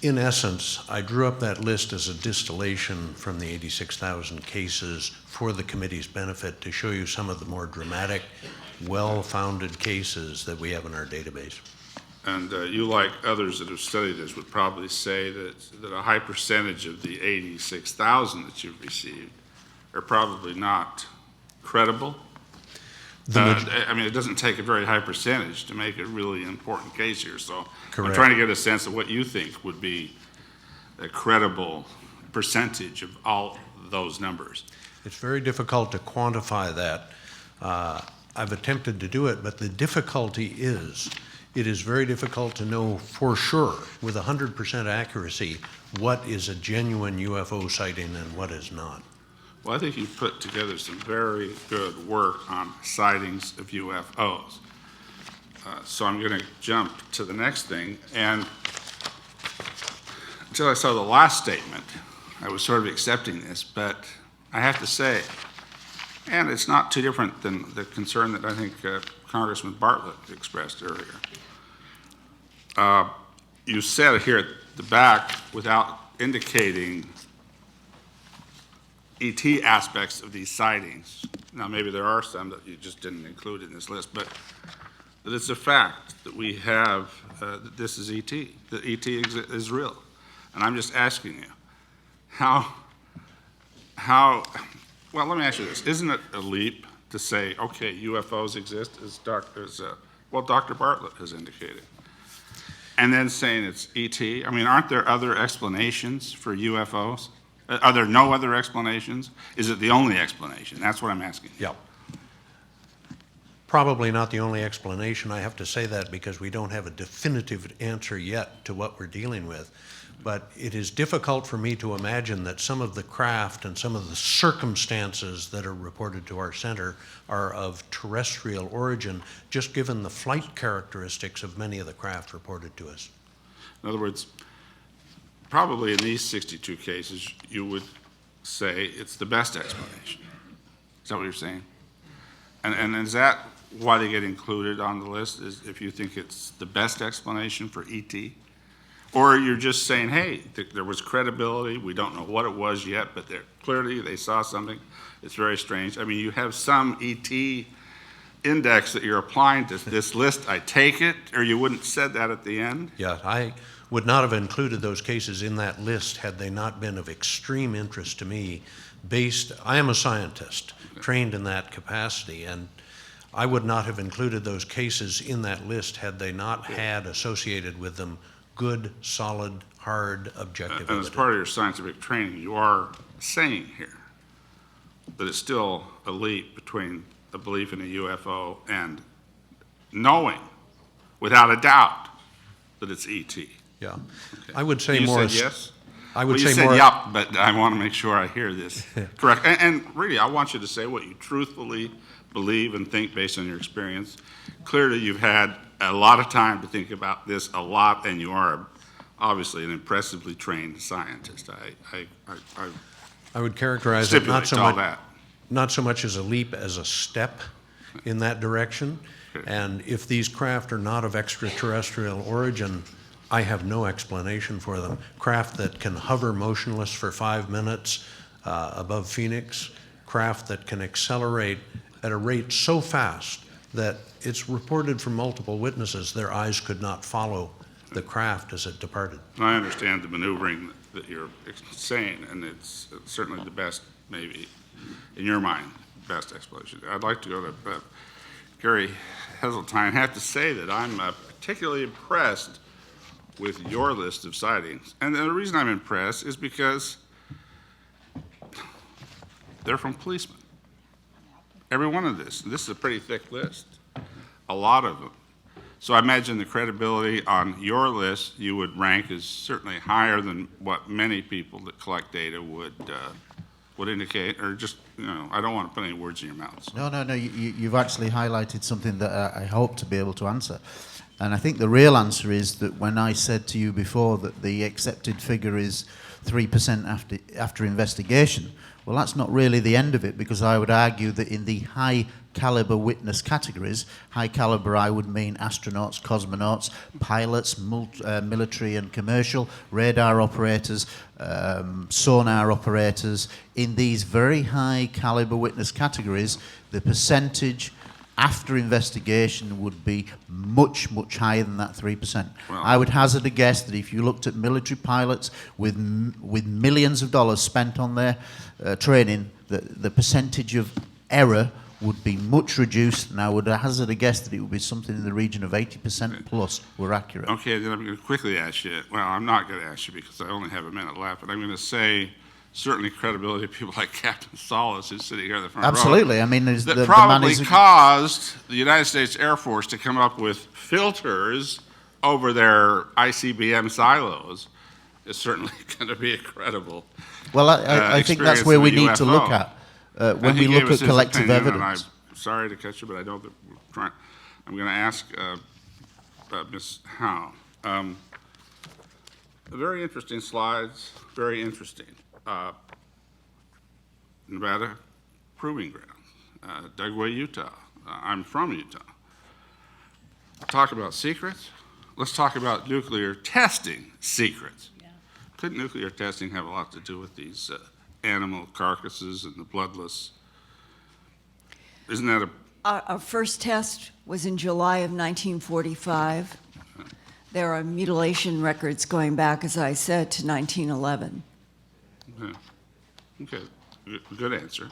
in essence, I drew up that list as a distillation from the 86,000 cases for the committee's benefit to show you some of the more dramatic, well-founded cases that we have in our database. And you, like others that have studied this, would probably say that a high percentage of the 86,000 that you've received are probably not credible. I mean, it doesn't take a very high percentage to make a really important case here. So Correct. I'm trying to get a sense of what you think would be a credible percentage of all those numbers. It's very difficult to quantify that. I've attempted to do it, but the difficulty is, it is very difficult to know for sure, with 100% accuracy, what is a genuine UFO sighting and what is not. Well, I think you've put together some very good work on sightings of UFOs. So I'm going to jump to the next thing. And until I saw the last statement, I was sort of accepting this, but I have to say, and it's not too different than the concern that I think Congressman Bartlett expressed earlier. You said here at the back, without indicating ET aspects of these sightings, now maybe there are some that you just didn't include in this list, but that it's a fact that we have, that this is ET, that ET is real. And I'm just asking you, how, well, let me ask you this. Isn't it a leap to say, okay, UFOs exist, as Dr. Bartlett has indicated, and then saying it's ET? I mean, aren't there other explanations for UFOs? Are there no other explanations? Is it the only explanation? That's what I'm asking. Yeah. Probably not the only explanation. I have to say that because we don't have a definitive answer yet to what we're dealing with. But it is difficult for me to imagine that some of the craft and some of the circumstances that are reported to our center are of terrestrial origin, just given the flight characteristics of many of the craft reported to us. In other words, probably in these 62 cases, you would say it's the best explanation. Is that what you're saying? And is that why they get included on the list, is if you think it's the best explanation for ET? Or you're just saying, hey, there was credibility, we don't know what it was yet, but clearly they saw something. It's very strange. I mean, you have some ET index that you're applying to this list, I take it, or you wouldn't have said that at the end? Yeah, I would not have included those cases in that list had they not been of extreme interest to me. I am a scientist, trained in that capacity, and I would not have included those cases in that list had they not had associated with them good, solid, hard, objective And evidence. as part of your scientific training, you are saying here that it's still a leap between the belief in a UFO and knowing, without a doubt, that it's ET. Yeah, Okay. I would say you more. said yes? I would well, say you said more. yup, but I want to make sure I hear this correct. And really, I want you to say what you truthfully believe and think based on your experience. Clearly, you've had a lot of time to think about this a lot, and you are obviously an impressively trained scientist. I would characterize it not stipulate all that. not so much as a leap as a step in that direction. Okay. And if these craft are not of extraterrestrial origin, I have no explanation for them. Craft that can hover motionless for 5 minutes above Phoenix, craft that can accelerate at a rate so fast that it's reported from multiple witnesses their eyes could not follow the craft as it departed. I understand the maneuvering that you're saying, and it's certainly the best, maybe, in your mind, best explanation. I'd like to go to Gary Hazeltine. I have to say that I'm particularly impressed with your list of sightings. And the reason I'm impressed is because they're from policemen. Every one of this is a pretty thick list, a lot of them. So I imagine the credibility on your list you would rank as certainly higher than what many people that collect data would indicate, or just, I don't want to put any words in your mouths. No, you've actually highlighted something that I hope to be able to answer. And I think the real answer is that when I said to you before that the accepted figure is 3% after investigation, well, that's not really the end of it, because I would argue that in the high caliber witness categories, high caliber I would mean astronauts, cosmonauts, pilots, military and commercial, radar operators, sonar operators. In these very high caliber witness categories, the percentage after investigation would be much, much higher than that 3%. Well, I would hazard a guess that if you looked at military pilots with millions of dollars spent on their training, the percentage of error would be much reduced, and I would hazard a guess that it would be something in the region of 80% plus were accurate. Okay, then I'm going to quickly ask you, well, I'm not going to ask you because I only have a minute left, but I'm going to say certainly credibility of people like Captain Solace, who's sitting here in the front row. Absolutely. I mean, That the man probably is caused the United States Air Force to come up with filters over their ICBM silos is certainly going to be a credible. Well, I think that's where we need to look at when we look at collective evidence. I'm sorry to cut you, but I know that we're trying. I'm going to ask Ms. Howe. Very interesting slides, very interesting. Nevada Proving Ground, Dugway, Utah. I'm from Utah. Talk about secrets. Let's talk about nuclear testing secrets. Yeah. Couldn't nuclear testing have a lot to do with these animal carcasses and the bloodless? Isn't that a... Our first test was in July of 1945. There are mutilation records going back, as I said, to 1911. Okay, good answer.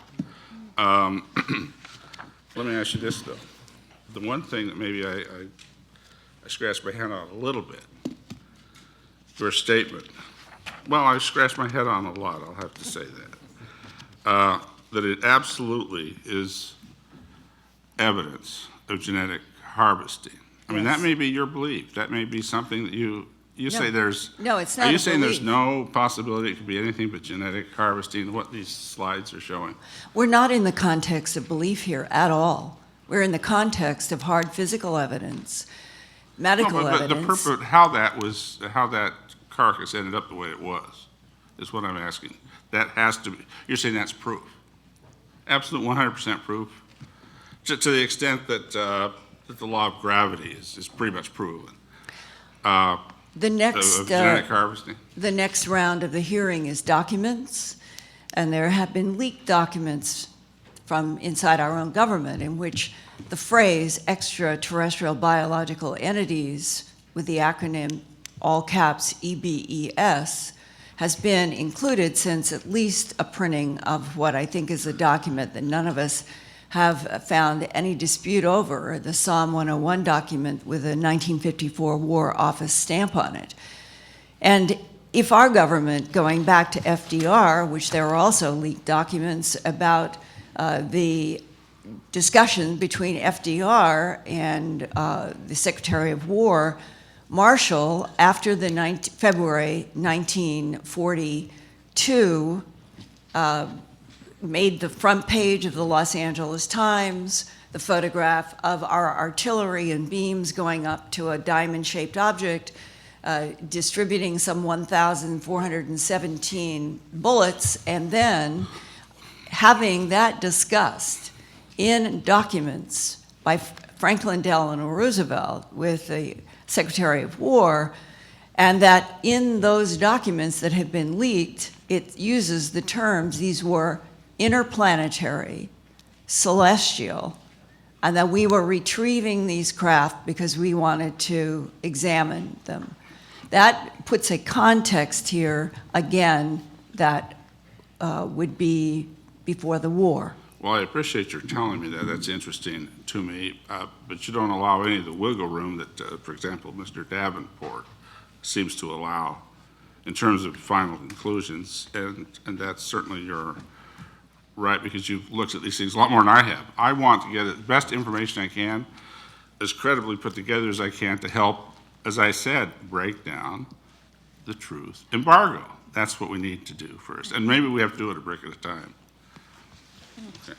Let me ask you this, though. The one thing that maybe I scratched my head on a little bit, your statement. Well, I scratched my head on a lot, I'll have to say that. That it absolutely is evidence of genetic harvesting. I mean, that may be your belief. That may be something that you say there's... No, it's not Are you a saying there's belief. no possibility it could be anything but genetic harvesting, what these slides are showing? We're not in the context of belief here at all. We're in the context of hard physical evidence, medical evidence. But how that carcass ended up the way it was is what I'm asking. That has to be... You're saying that's proof? Absolute 100% proof? To the extent that the law of gravity is pretty much proven. The next, of genetic harvesting. The next round of the hearing is documents, and there have been leaked documents from inside our own government in which the phrase extraterrestrial biological entities, with the acronym all caps EBES, has been included since at least a printing of what I think is a document that none of us have found any dispute over, the Psalm 101 document with a 1954 War Office stamp on it. And if our government, going back to FDR, which there are also leaked documents about the discussion between FDR and the Secretary of War, Marshall, after the February 1942 made the front page of the Los Angeles Times, the photograph of our artillery and beams going up to a diamond-shaped object, distributing some 1,417 bullets, and then having that discussed in documents by Franklin Delano Roosevelt with the Secretary of War, and that in those documents that have been leaked, it uses the terms, these were interplanetary, celestial, and that we were retrieving these craft because we wanted to examine them. That puts a context here, again, that would be before the war. Well, I appreciate your telling me that. That's interesting to me, but you don't allow any of the wiggle room that, for example, Mr. Davenport seems to allow in terms of final conclusions, and that's certainly your right, because you've looked at these things a lot more than I have. I want to get the best information I can, as credibly put together as I can, to help, as I said, break down the truth embargo. That's what we need to do first, and maybe we have to do it a brick at a time. Okay.